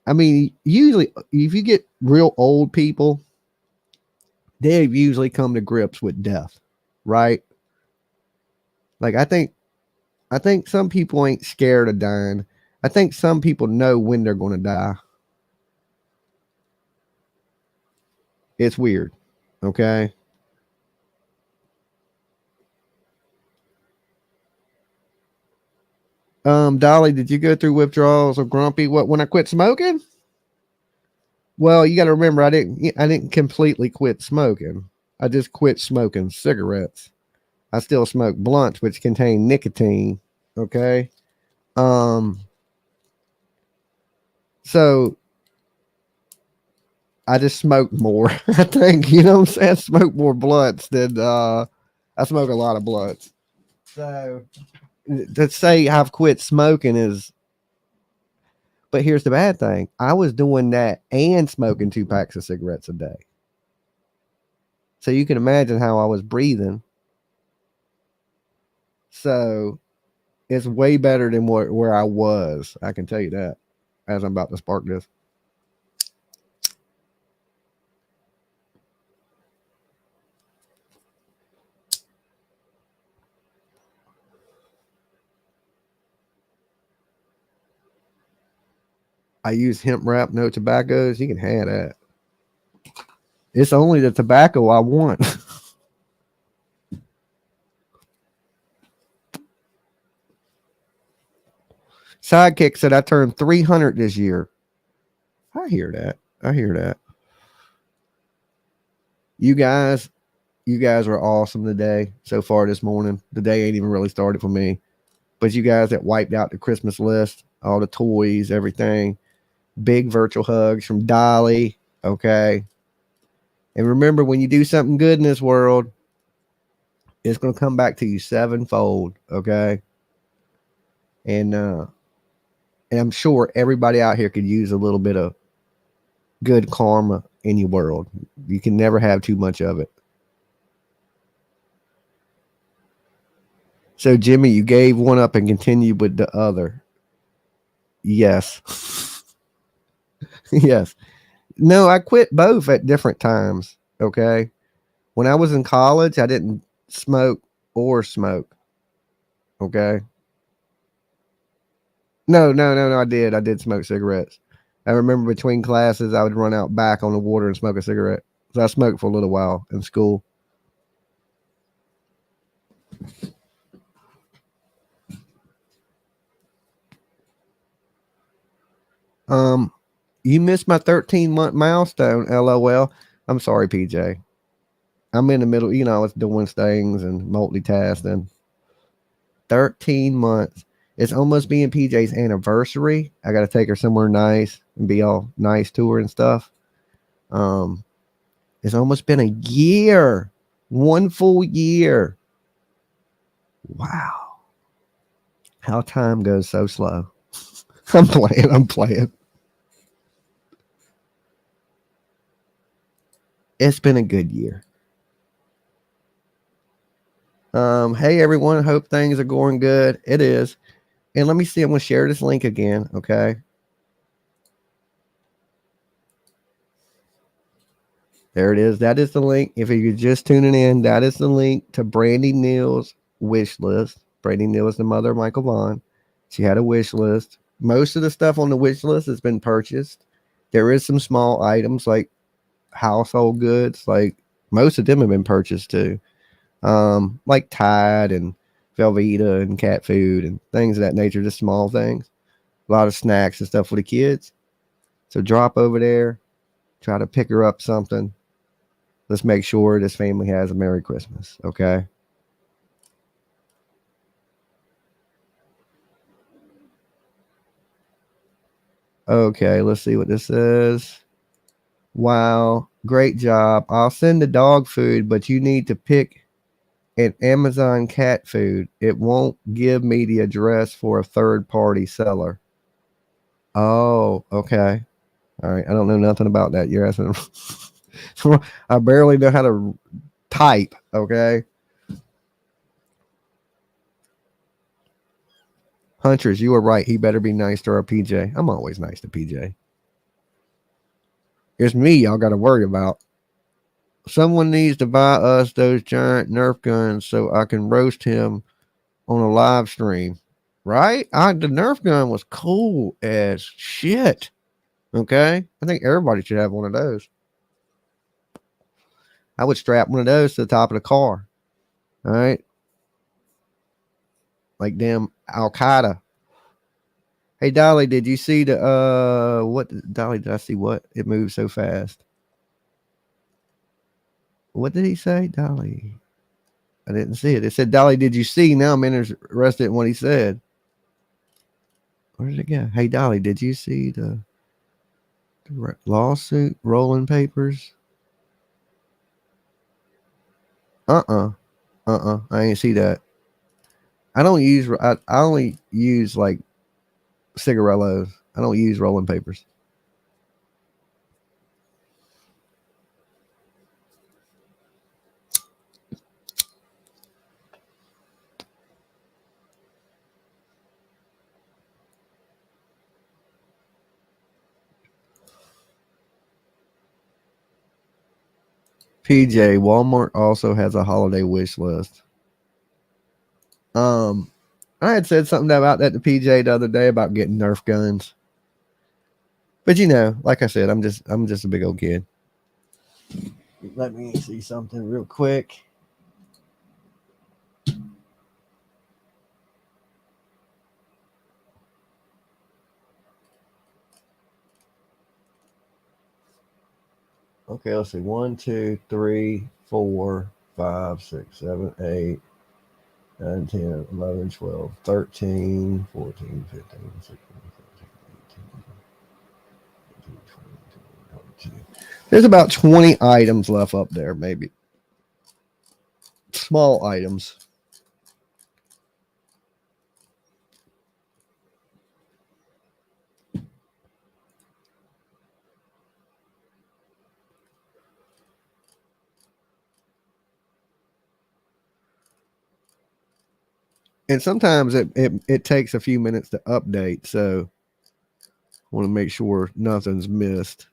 I mean, usually, if you get real old people, they've usually come to grips with death, right? Like, I think some people ain't scared of dying. I think some people know when they're going to die. It's weird. Okay. Dolly, did you go through withdrawals or grumpy? What, when I quit smoking? Well, you got to remember, I didn't completely quit smoking. I just quit smoking cigarettes. I still smoke blunts, which contain nicotine. Okay. Um, so I just smoke more. I think, you know what I'm saying? I smoke more blunts than I smoke a lot of blunts. So to say I've quit smoking is, but here's the bad thing. I was doing that and smoking 2 packs of cigarettes a day. So you can imagine how I was breathing. So it's way better than where I was. I can tell you that as I'm about to spark this. I use hemp wrap, no tobaccos. You can have that. It's only the tobacco I want. Sidekick said I turned 300 this year. I hear that. I hear that. You guys were awesome today so far this morning. The day ain't even really started for me. But you guys that wiped out the Christmas list, all the toys, everything. Big virtual hugs from Dolly. Okay. And remember, when you do something good in this world, it's going to come back to you sevenfold. Okay. And I'm sure everybody out here could use a little bit of good karma in your world. You can never have too much of it. So, Jimmy, you gave one up and continued with the other. Yes. Yes. No, I quit both at different times. Okay. When I was in college, I didn't smoke or smoke. Okay. No. I did. I did smoke cigarettes. I remember between classes, I would run out back on the water and smoke a cigarette. So I smoked for a little while in school. You missed my 13-month milestone, LOL. I'm sorry, PJ. I'm in the middle, you know, I was doing things and multitasking. 13 months. It's almost being PJ's anniversary. I got to take her somewhere nice and be all nice to her and stuff. It's almost been a year. 1 full year. Wow. How time goes so slow. I'm playing. It's been a good year. Hey everyone, hope things are going good. It is. And let me see, I'm going to share this link again, okay? There it is. That is the link. If you're just tuning in, that is the link to Brandy Neal's wish list. Brandy Neal is the mother of Michael Vaughn. She had a wish list. Most of the stuff on the wish list has been purchased. There is some small items like household goods. Like most of them have been purchased too. Like Tide and Velveeta and cat food and things of that nature. Just small things. A lot of snacks and stuff for the kids. So drop over there. Try to pick her up something. Let's make sure this family has a Merry Christmas, okay? Okay, let's see what this says. Wow, great job. I'll send the dog food, but you need to pick an Amazon cat food. It won't give me the address for a third-party seller. Oh, okay. All right, I don't know nothing about that. You're asking. I barely know how to type. Okay. Huntress, you were right. He better be nice to our PJ. I'm always nice to PJ. It's me y'all got to worry about. Someone needs to buy us those giant Nerf guns so I can roast him on a live stream. Right? The Nerf gun was cool as shit. Okay? I think everybody should have one of those. I would strap one of those to the top of the car. All right? Like damn Al Qaeda. Hey Dolly, did you see the what Dolly did I see what? It moved so fast. What did he say, Dolly? I didn't see it. It said, Dolly, did you see? Now I'm interested in what he said. Where did it go? Hey Dolly, did you see the lawsuit rolling papers? I ain't see that. I only use like cigarillos. I don't use rolling papers. PJ, Walmart also has a holiday wish list. I had said something about that to PJ the other day about getting Nerf guns. But you know, like I said, I'm just a big old kid. Let me see something real quick. Okay, let's see. 1, 2, 3, 4, 5, 6, 7, 8, 9, 10, 11, 12, 13, 14, 15, 16, 17, 18, 19, 20, 22. There's about 20 items left up there, maybe. Small items. And sometimes it takes a few minutes to update, so I want to make sure nothing's missed.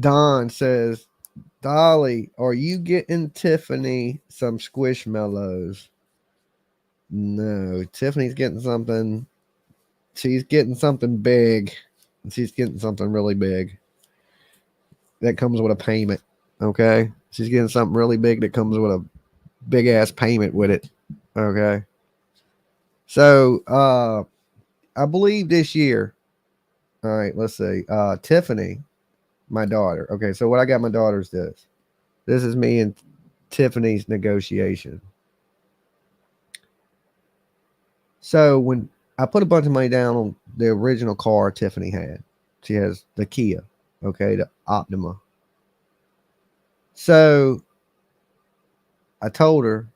Don says, Dolly, are you getting Tiffany some Squishmallows? No, Tiffany's getting something. She's getting something big. She's getting something really big. That comes with a payment. Okay. She's getting something really big that comes with a big ass payment with it. Okay. So I believe this year. All right, let's see. Tiffany, my daughter. Okay, so what I got my daughter's this. This is me and Tiffany's negotiation. So when I put a bunch of money down on the original car Tiffany had, she has the Kia, okay, the Optima. So I told her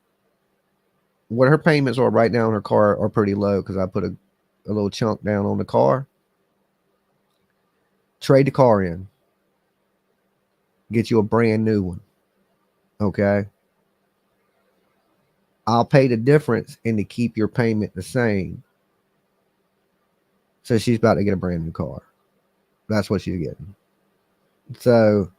what her payments are right now on her car are pretty low because I put a little chunk down on the car. Trade the car in. Get you a brand new one. Okay. I'll pay the difference and to keep your payment the same. So she's about to get a brand new car. That's what she's getting. So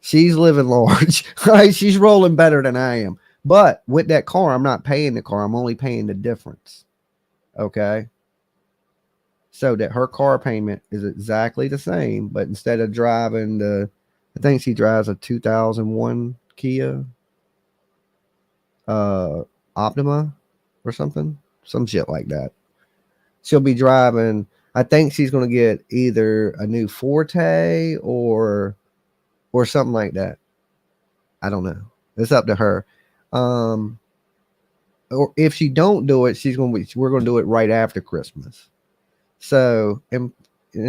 she's living large, right? She's rolling better than I am. But with that car, I'm not paying the car. I'm only paying the difference. Okay. So that her car payment is exactly the same, but instead of driving I think she drives a 2001 Kia Optima or something, some shit like that. She'll be driving. I think she's going to get either a new Forte or something like that. I don't know. It's up to her. Or if she don't do it, we're going to do it right after Christmas. So, and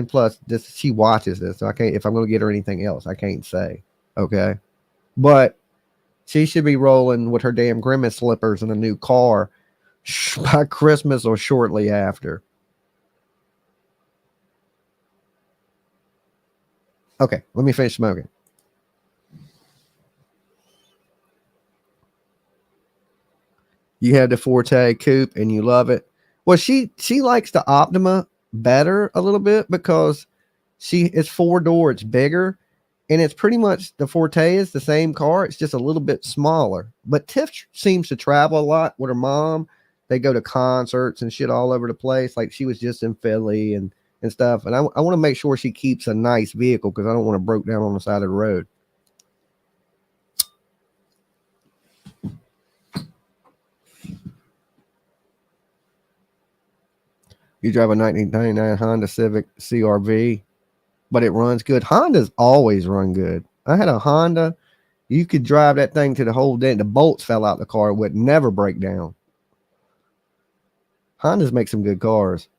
plus she watches this, so I can't, if I'm going to get her anything else, I can't say. Okay. But She should be rolling with her damn Grimace slippers in a new car by Christmas or shortly after. Okay, let me finish smoking. You have the Forte coupe and you love it. Well, she likes the Optima better a little bit because it's 4-door, it's bigger, and it's pretty much the Forte is the same car. It's just a little bit smaller. But Tiff seems to travel a lot with her mom. They go to concerts and shit all over the place. Like she was just in Philly and stuff. And I want to make sure she keeps a nice vehicle because I don't want to broke down on the side of the road. You drive a 1999 Honda Civic CRV, but it runs good. Hondas always run good. I had a Honda. You could drive that thing to the whole day. The bolts fell out the car. It would never break down. Hondas make some good cars.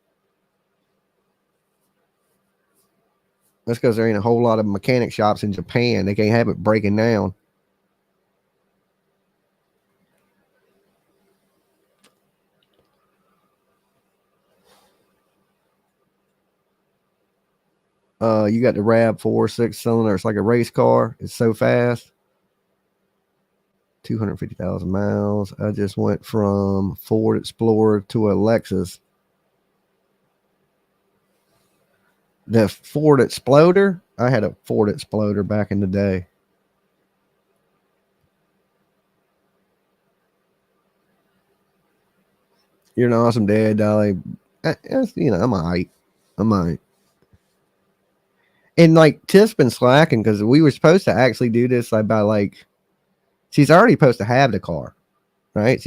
That's because there ain't a whole lot of mechanic shops in Japan. They can't have it breaking down. You got the RAV4 6-cylinder. It's like a race car. It's so fast. 250,000 miles. I just went from Ford Explorer to a Lexus. The Ford Exploder. I had a Ford Exploder back in the day. You're an awesome dad, Dolly. I'm alright. I'm alright. And like Tiff's been slacking because we were supposed to actually do this she's already supposed to have the car, right?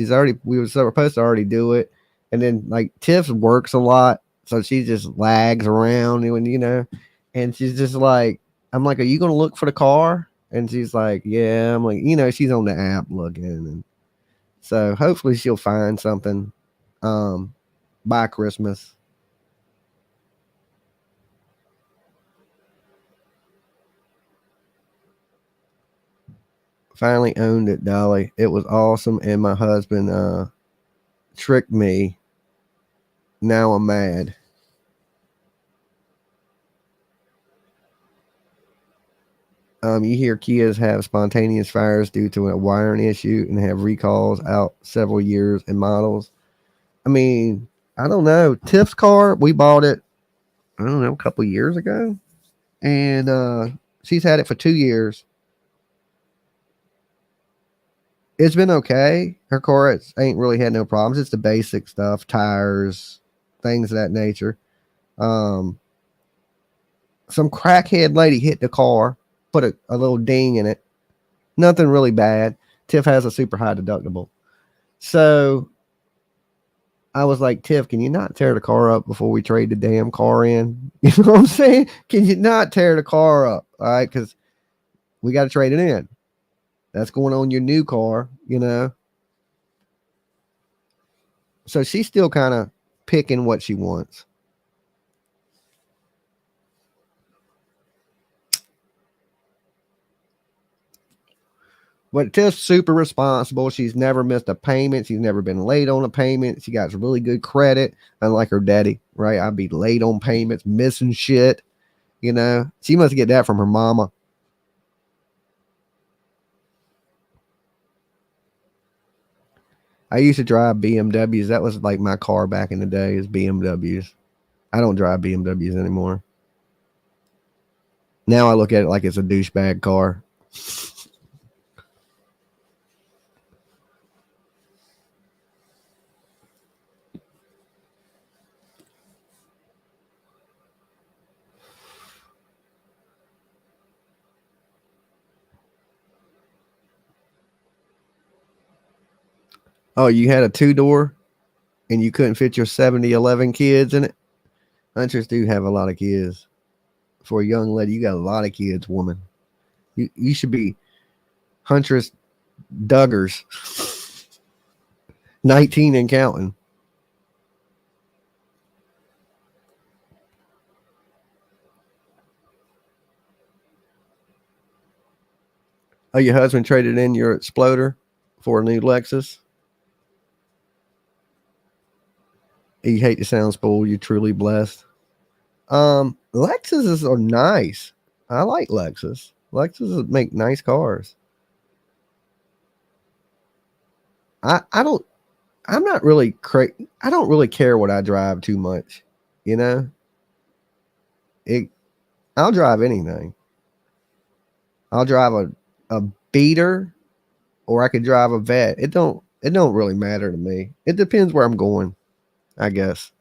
We were supposed to already do it. And then like Tiff works a lot. So she just lags around and she's just like, I'm like, are you going to look for the car? And she's like, yeah. I'm like, she's on the app looking. And so hopefully she'll find something by Christmas. Finally owned it, Dolly. It was awesome. And my husband tricked me. Now I'm mad. You hear Kias have spontaneous fires due to a wiring issue and have recalls out several years and models. I mean, I don't know. Tiff's car, we bought it, I don't know, a couple years ago. And she's had it for 2 years. It's been okay. Her car ain't really had no problems. It's the basic stuff, tires, things of that nature. Some crackhead lady hit the car, put a little ding in it. Nothing really bad. Tiff has a super high deductible. So I was like, Tiff, can you not tear the car up before we trade the damn car in? You know what I'm saying? Can you not tear the car up? All right, because we got to trade it in. That's going on your new car, So she's still kind of picking what she wants. But Tiff's super responsible. She's never missed a payment. She's never been late on a payment. She got really good credit, unlike her daddy, right? I'd be late on payments, missing shit, She must get that from her mama. I used to drive BMWs. That was like my car back in the day is BMWs. I don't drive BMWs anymore. Now I look at it like it's a douchebag car. Oh, you had a 2-door and you couldn't fit your 70-11 kids in it? Hunters do have a lot of kids. For a young lady, you got a lot of kids, woman. You should be Huntress Duggars. 19 and counting. Oh, your husband traded in your Exploder for a new Lexus? You hate to sound spoiled. You're truly blessed. Lexuses are nice. I like Lexus. Lexuses make nice cars. I'm not really I don't really care what I drive too much. You know? I'll drive anything. I'll drive a beater, or I could drive a vet. It don't really matter to me. It depends where I'm going, I guess.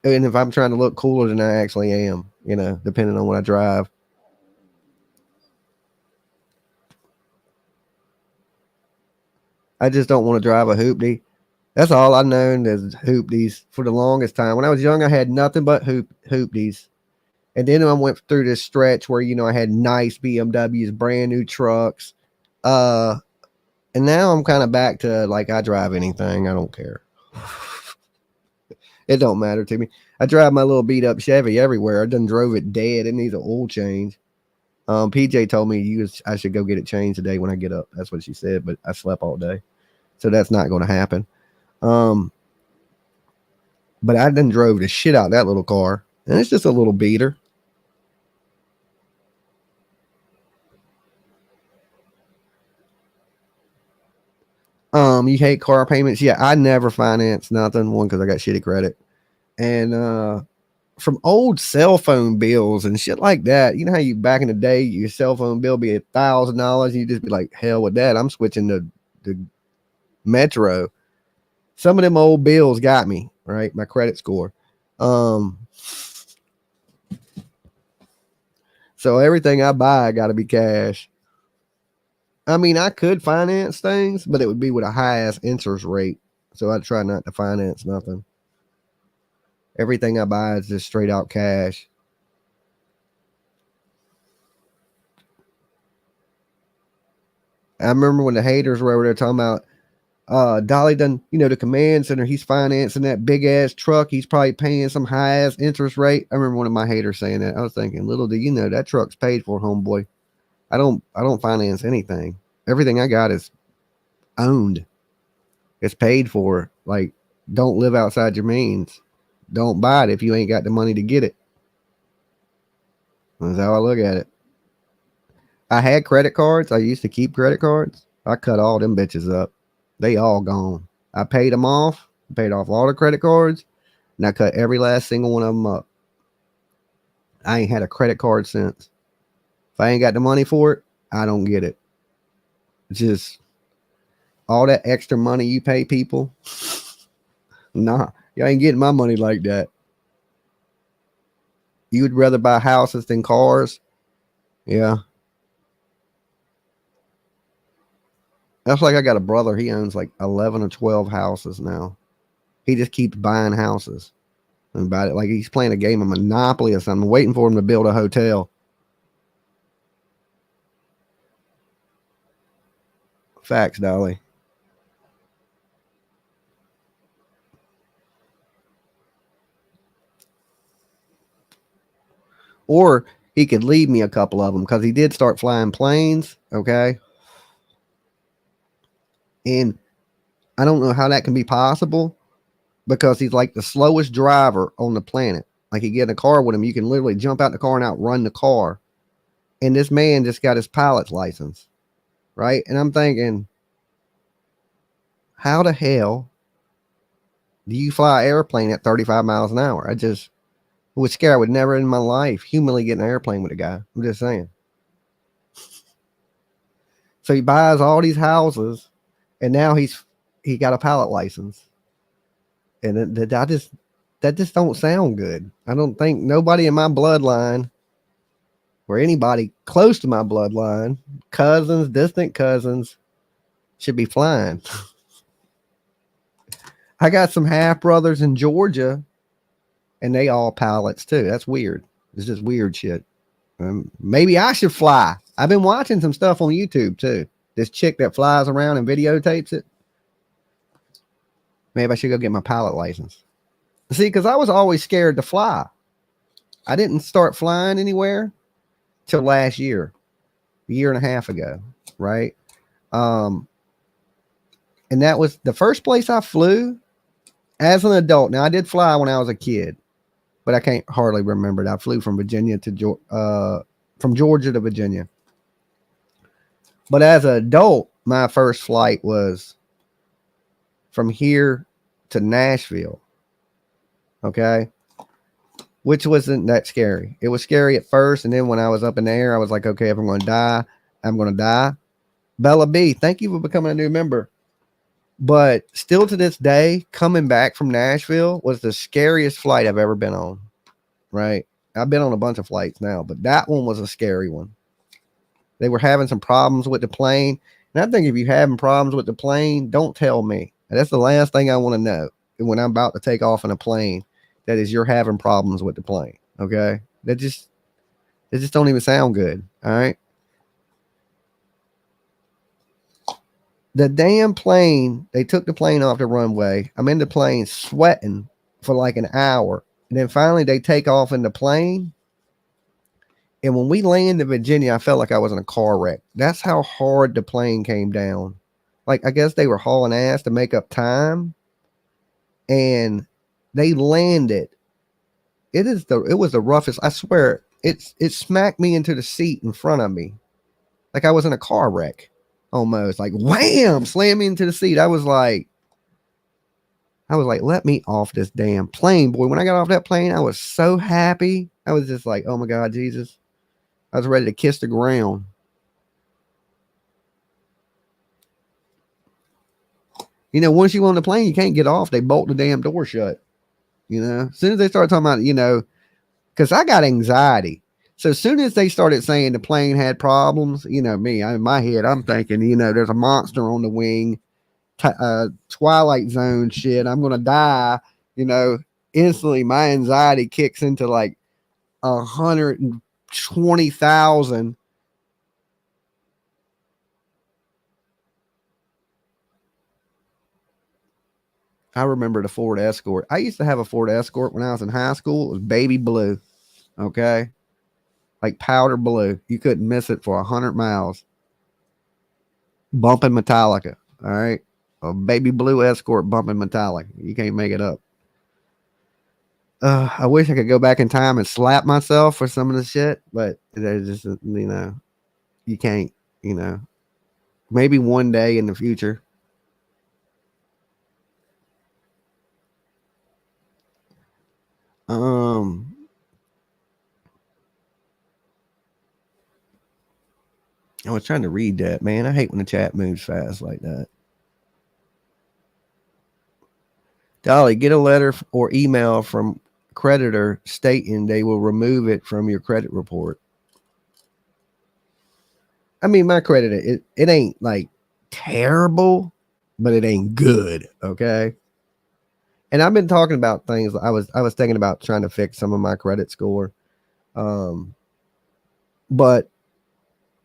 And if I'm trying to look cooler than I actually am, you know, depending on what I drive. I just don't want to drive a hoopty. That's all I've known is hoopties for the longest time. When I was young, I had nothing but hoopties. And then I went through this stretch where, you know, I had nice BMWs, brand new trucks. And now I'm kind of back to like, I drive anything. I don't care. It don't matter to me. I drive my little beat up Chevy everywhere. I done drove it dead. It needs an oil change. PJ told me I should go get it changed today when I get up. That's what she said, but I slept all day. So that's not going to happen. But I done drove the shit out of that little car. And it's just a little beater. You hate car payments? Yeah, I never finance nothing. One, because I got shitty credit. And from old cell phone bills and shit like that. You know how you back in the day, your cell phone bill be $1,000 and you just be like, hell with that. I'm switching to Metro. Some of them old bills got me, right? My credit score. So everything I buy got to be cash. I mean, I could finance things, but it would be with a high ass interest rate. So I try not to finance nothing. Everything I buy is just straight out cash. I remember when the haters were over there talking about Dolly done, you know, the command center, he's financing that big ass truck. He's probably paying some high ass interest rate. I remember one of my haters saying that. I was thinking, little do you know, that truck's paid for, homeboy. I don't finance anything. Everything I got is owned. It's paid for. Like, don't live outside your means. Don't buy it if you ain't got the money to get it. That's how I look at it. I had credit cards. I used to keep credit cards. I cut all them bitches up. They all gone. I paid them off. Paid off all the credit cards. And I cut every last single one of them up. I ain't had a credit card since. If I ain't got the money for it, I don't get it. Just all that extra money you pay people. Nah, you ain't getting my money like that. You would rather buy houses than cars? Yeah. That's like I got a brother. He owns like 11 or 12 houses now. He just keeps buying houses. And about it like he's playing a game of Monopoly or something, waiting for him to build a hotel. Facts, Dolly. Or he could leave me a couple of them because he did start flying planes. Okay. And I don't know how that can be possible because he's like the slowest driver on the planet. Like, you get in a car with him, you can literally jump out the car and outrun the car. And this man just got his pilot's license. Right. And I'm thinking, how the hell do you fly an airplane at 35 miles an hour? I would scare. I would never in my life humanly get an airplane with a guy. I'm just saying. So he buys all these houses, and now he got a pilot license. And that just don't sound good. I don't think nobody in my bloodline or anybody close to my bloodline, cousins, distant cousins, should be flying. I got some half brothers in Georgia, and they all pilots too. That's weird. It's just weird shit. Maybe I should fly. I've been watching some stuff on YouTube too. This chick that flies around and videotapes it. Maybe I should go get my pilot license. See, because I was always scared to fly. I didn't start flying anywhere till last year. a year and a half ago, right? And that was the first place I flew as an adult. Now I did fly when I was a kid, but I can't hardly remember it. I flew from Virginia to from Georgia to Virginia. But as an adult, my first flight was from here to Nashville. Okay. Which wasn't that scary. It was scary at first. And then when I was up in the air, I was like, okay, if I'm going to die, I'm going to die. Bella B, thank you for becoming a new member. But still to this day, coming back from Nashville was the scariest flight I've ever been on. Right. I've been on a bunch of flights now, but that one was a scary one. They were having some problems with the plane. And I think if you're having problems with the plane, don't tell me. That's the last thing I want to know when I'm about to take off in a plane. That is, you're having problems with the plane. Okay. It just don't even sound good. All right. The damn plane, they took the plane off the runway. I'm in the plane sweating for like an hour. And then finally they take off in the plane. And when we landed in Virginia, I felt like I was in a car wreck. That's how hard the plane came down. Like, I guess they were hauling ass to make up time. And they landed. It was the roughest. I swear, it smacked me into the seat in front of me. Like I was in a car wreck. Almost. Like wham! Slammed me into the seat. I was like, let me off this damn plane, boy. When I got off that plane, I was so happy. I was just like, oh my God, Jesus. I was ready to kiss the ground. You know, once you on the plane, you can't get off. They bolt the damn door shut. You know, as soon as they start talking about, you know, because I got anxiety. So as soon as they started saying the plane had problems, you know, me, in my head, I'm thinking, you know, there's a monster on the wing, Twilight Zone shit. I'm going to die. You know, instantly my anxiety kicks into like 120,000. I remember the Ford Escort. I used to have a Ford Escort when I was in high school. It was baby blue. Okay. Like powder blue. You couldn't miss it for 100 miles. Bumping Metallica. All right. A baby blue Escort bumping Metallica. You can't make it up. I wish I could go back in time and slap myself for some of the shit, but there's just, you know, you can't, you know, maybe one day in the future. I was trying to read that, man. I hate when the chat moves fast like that. Dolly, get a letter or email from creditor stating they will remove it from your credit report. I mean, my credit, it ain't like terrible, but it ain't good. Okay. And I've been talking about things. I was thinking about trying to fix some of my credit score. But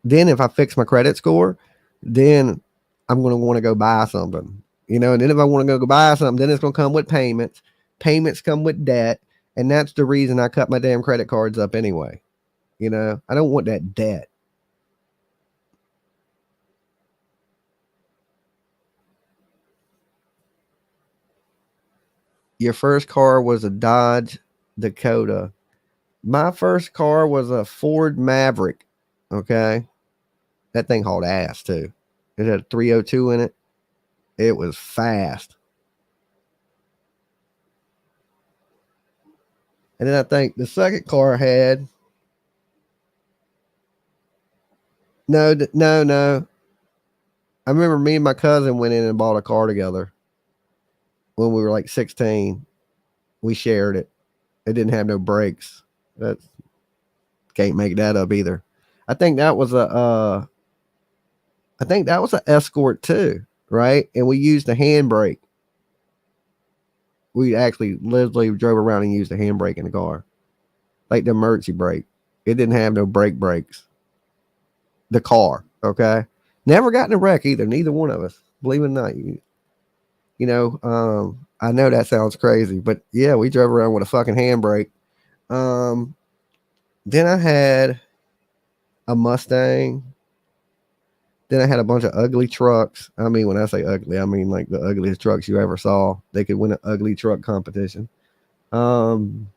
then if I fix my credit score, then I'm going to want to go buy something, you know, and then if I want to go buy something, then it's going to come with payments. Payments come with debt. And that's the reason I cut my damn credit cards up anyway. You know, I don't want that debt. Your first car was a Dodge Dakota. My first car was a Ford Maverick. Okay. That thing hauled ass too. It had a 302 in it. It was fast. And then I think the second car I had. No. I remember me and my cousin went in and bought a car together. When we were like 16, we shared it. It didn't have no brakes. That can't make that up either. I think that was an Escort too, right? And we used a handbrake. We actually literally drove around and used a handbrake in the car, like the emergency brake. It didn't have no brake brakes. The car, okay, never got in a wreck either. Neither one of us, believe it or not. You know, I know that sounds crazy, but yeah, we drove around with a fucking handbrake. Then I had a Mustang. Then I had a bunch of ugly trucks. I mean, when I say ugly, I mean like the ugliest trucks you ever saw. They could win an ugly truck competition. And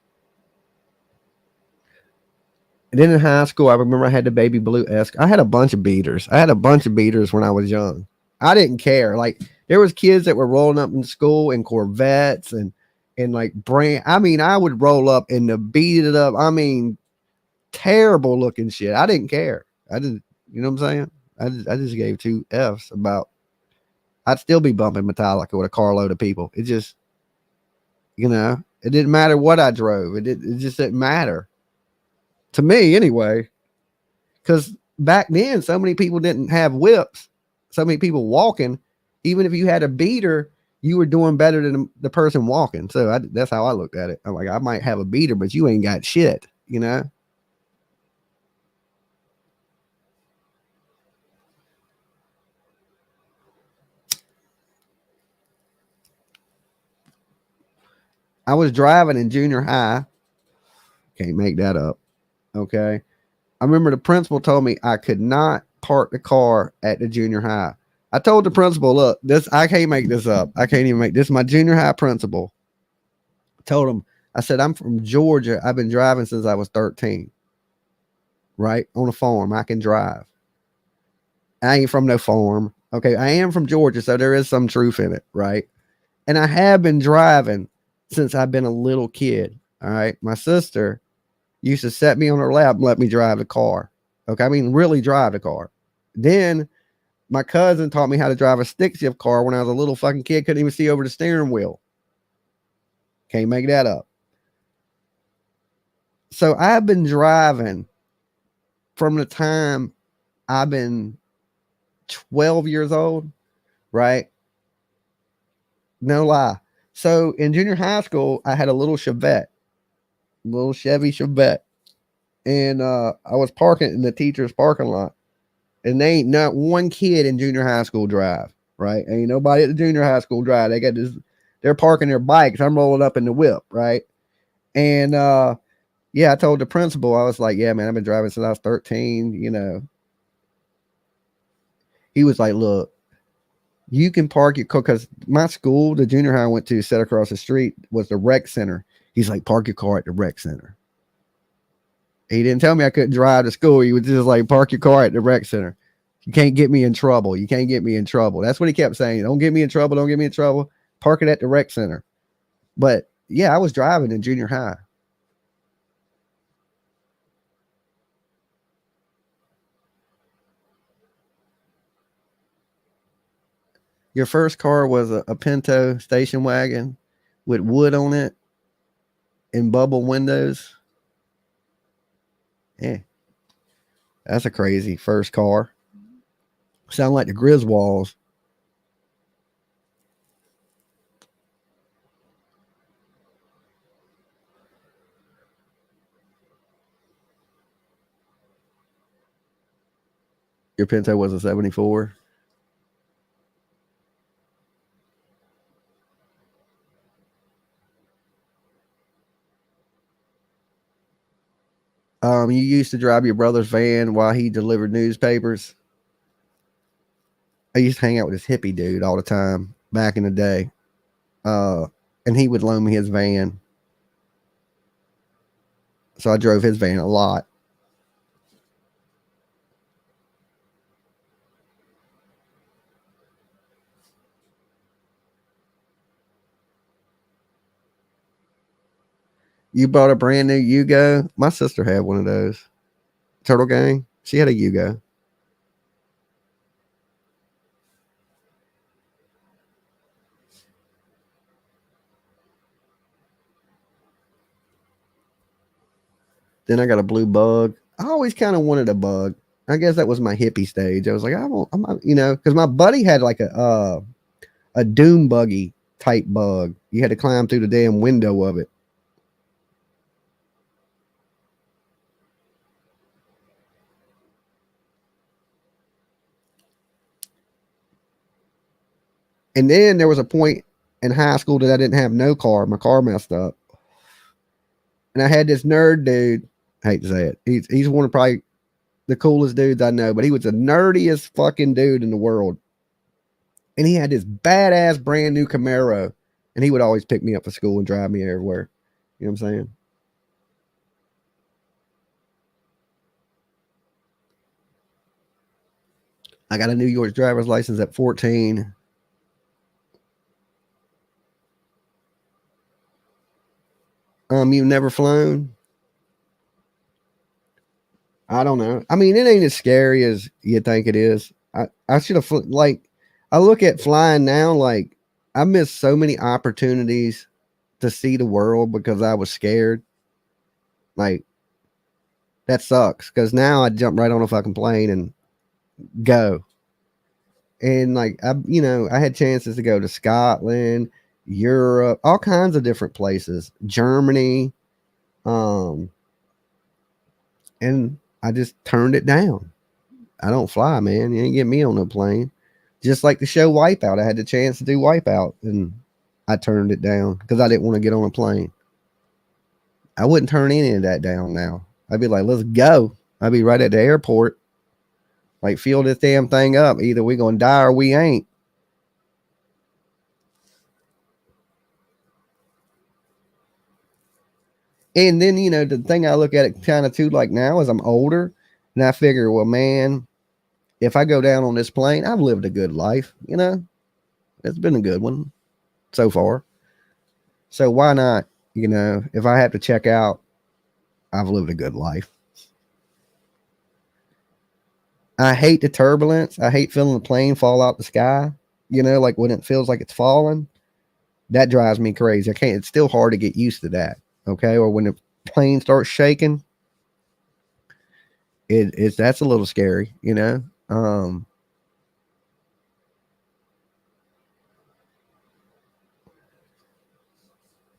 then in high school, I remember I had the baby blue S. I had a bunch of beaters. I had a bunch of beaters when I was young. I didn't care. Like there was kids that were rolling up in school in Corvettes and like brand. I mean, I would roll up and the beat it up. I mean, terrible looking shit. I didn't care. I didn't. You know what I'm saying? I just gave 2 F's about. I'd still be bumping Metallica with a carload of people. It just, you know, it didn't matter what I drove. It just didn't matter to me anyway. Because back then, so many people didn't have whips. So many people walking. Even if you had a beater, you were doing better than the person walking. So that's how I looked at it. I'm like, I might have a beater, but you ain't got shit, you know? I was driving in junior high. Can't make that up. Okay. I remember the principal told me I could not park the car at the junior high. I told the principal, look, I can't make this up. I can't even make this. My junior high principal. I told him, I said, I'm from Georgia. I've been driving since I was 13. Right? On a farm. I can drive. I ain't from no farm. Okay. I am from Georgia. So there is some truth in it. Right? And I have been driving since I've been a little kid. All right. My sister used to set me on her lap and let me drive the car. Okay. I mean, really drive the car. Then my cousin taught me how to drive a stick shift car when I was a little fucking kid. Couldn't even see over the steering wheel. Can't make that up. So I've been driving from the time I've been 12 years old. Right? No lie. So in junior high school, I had a little Chevette. Little Chevy Chevette. And I was parking in the teacher's parking lot. And they ain't not one kid in junior high school drive, right? Ain't nobody at the junior high school drive. They got this, they're parking their bikes. I'm rolling up in the whip, right? And yeah, I told the principal, I was like, yeah, man, I've been driving since I was 13, you know. He was like, look, you can park your car, because my school, the junior high I went to, set across the street was the rec center. He's like, park your car at the rec center. He didn't tell me I couldn't drive to school. He was just like, park your car at the rec center. You can't get me in trouble. You can't get me in trouble. That's what he kept saying. Don't get me in trouble. Don't get me in trouble. Park it at the rec center. But yeah, I was driving in junior high. Your first car was a Pinto station wagon with wood on it and bubble windows. Yeah. That's a crazy first car. Sound like the Griswolds. Your Pinto was a 74. You used to drive your brother's van while he delivered newspapers. I used to hang out with this hippie dude all the time back in the day. And he would loan me his van. So I drove his van a lot. You bought a brand new Yugo? My sister had one of those. Turtle Gang? She had a Yugo. Then I got a blue Bug. I always kind of wanted a Bug. I guess that was my hippie stage. I was like, I'm not, you know, because my buddy had like a Doom buggy type Bug. You had to climb through the damn window of it. And then there was a point in high school that I didn't have no car. My car messed up. And I had this nerd dude. I hate to say it. He's one of probably the coolest dudes I know, but he was the nerdiest fucking dude in the world. And he had this badass brand new Camaro, and he would always pick me up for school and drive me everywhere. You know what I'm saying? I got a New York driver's license at 14. You've never flown? I don't know. I mean, it ain't as scary as you think it is. I should have, like, I look at flying now, like, I missed so many opportunities to see the world because I was scared. Like, that sucks because now I jump right on a fucking plane and go. And like, I had chances to go to Scotland, Europe, all kinds of different places, Germany. And I just turned it down. I don't fly, man. You ain't get me on no plane. Just like the show Wipeout. I had the chance to do Wipeout and I turned it down because I didn't want to get on a plane. I wouldn't turn any of that down now. I'd be like, let's go. I'd be right at the airport. Like, fill this damn thing up. Either we gonna die or we ain't. And then, the thing I look at it kind of too, like now, is I'm older, and I figure, well, man, if I go down on this plane, I've lived a good life. It's been a good one so far. So why not? If I have to check out, I've lived a good life. I hate the turbulence. I hate feeling the plane fall out the sky. Like when it feels like it's falling, that drives me crazy. It's still hard to get used to that. Okay. Or when the plane starts shaking, that's a little scary,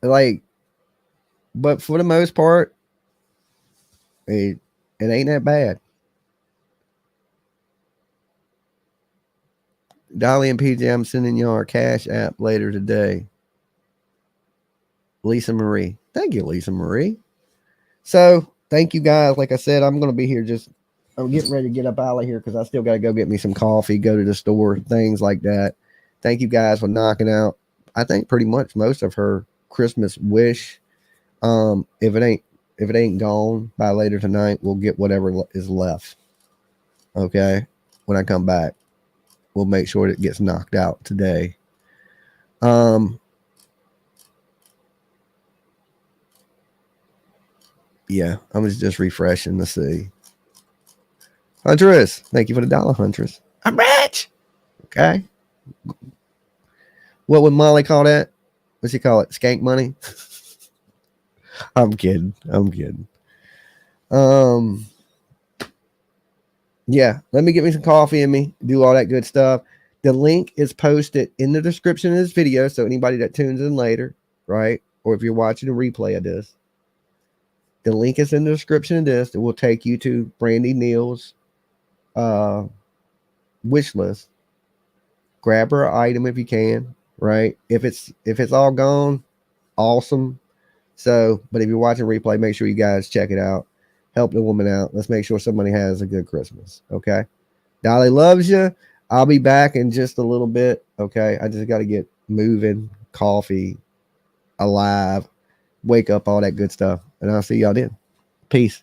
like, but for the most part, it ain't that bad. Dolly and PJ, I'm sending y'all our Cash App later today. Lisa Marie. Thank you, Lisa Marie. So, thank you guys. Like I said, I'm going to be here I'm getting ready to get up out of here because I still got to go get me some coffee, go to the store, things like that. Thank you guys for knocking out, I think, pretty much most of her Christmas wish. If it ain't gone by later tonight, we'll get whatever is left. Okay? When I come back, we'll make sure it gets knocked out today. Yeah, I was just refreshing to see. Huntress, thank you for the $1, Huntress. I'm rich. Okay. What would Molly call that? What's she call it? Skank money? I'm kidding. Yeah, let me get me some coffee in me, do all that good stuff. The link is posted in the description of this video, so anybody that tunes in later, right? Or if you're watching a replay of this, the link is in the description of this. It will take you to Brandy Neal's wish list. Grab her item if you can, right? If it's all gone, awesome. So, but if you're watching replay, make sure you guys check it out. Help the woman out. Let's make sure somebody has a good Christmas. Okay. Dolly loves you. I'll be back in just a little bit. Okay. I just got to get moving, coffee, alive, wake up, all that good stuff. And I'll see y'all then. Peace.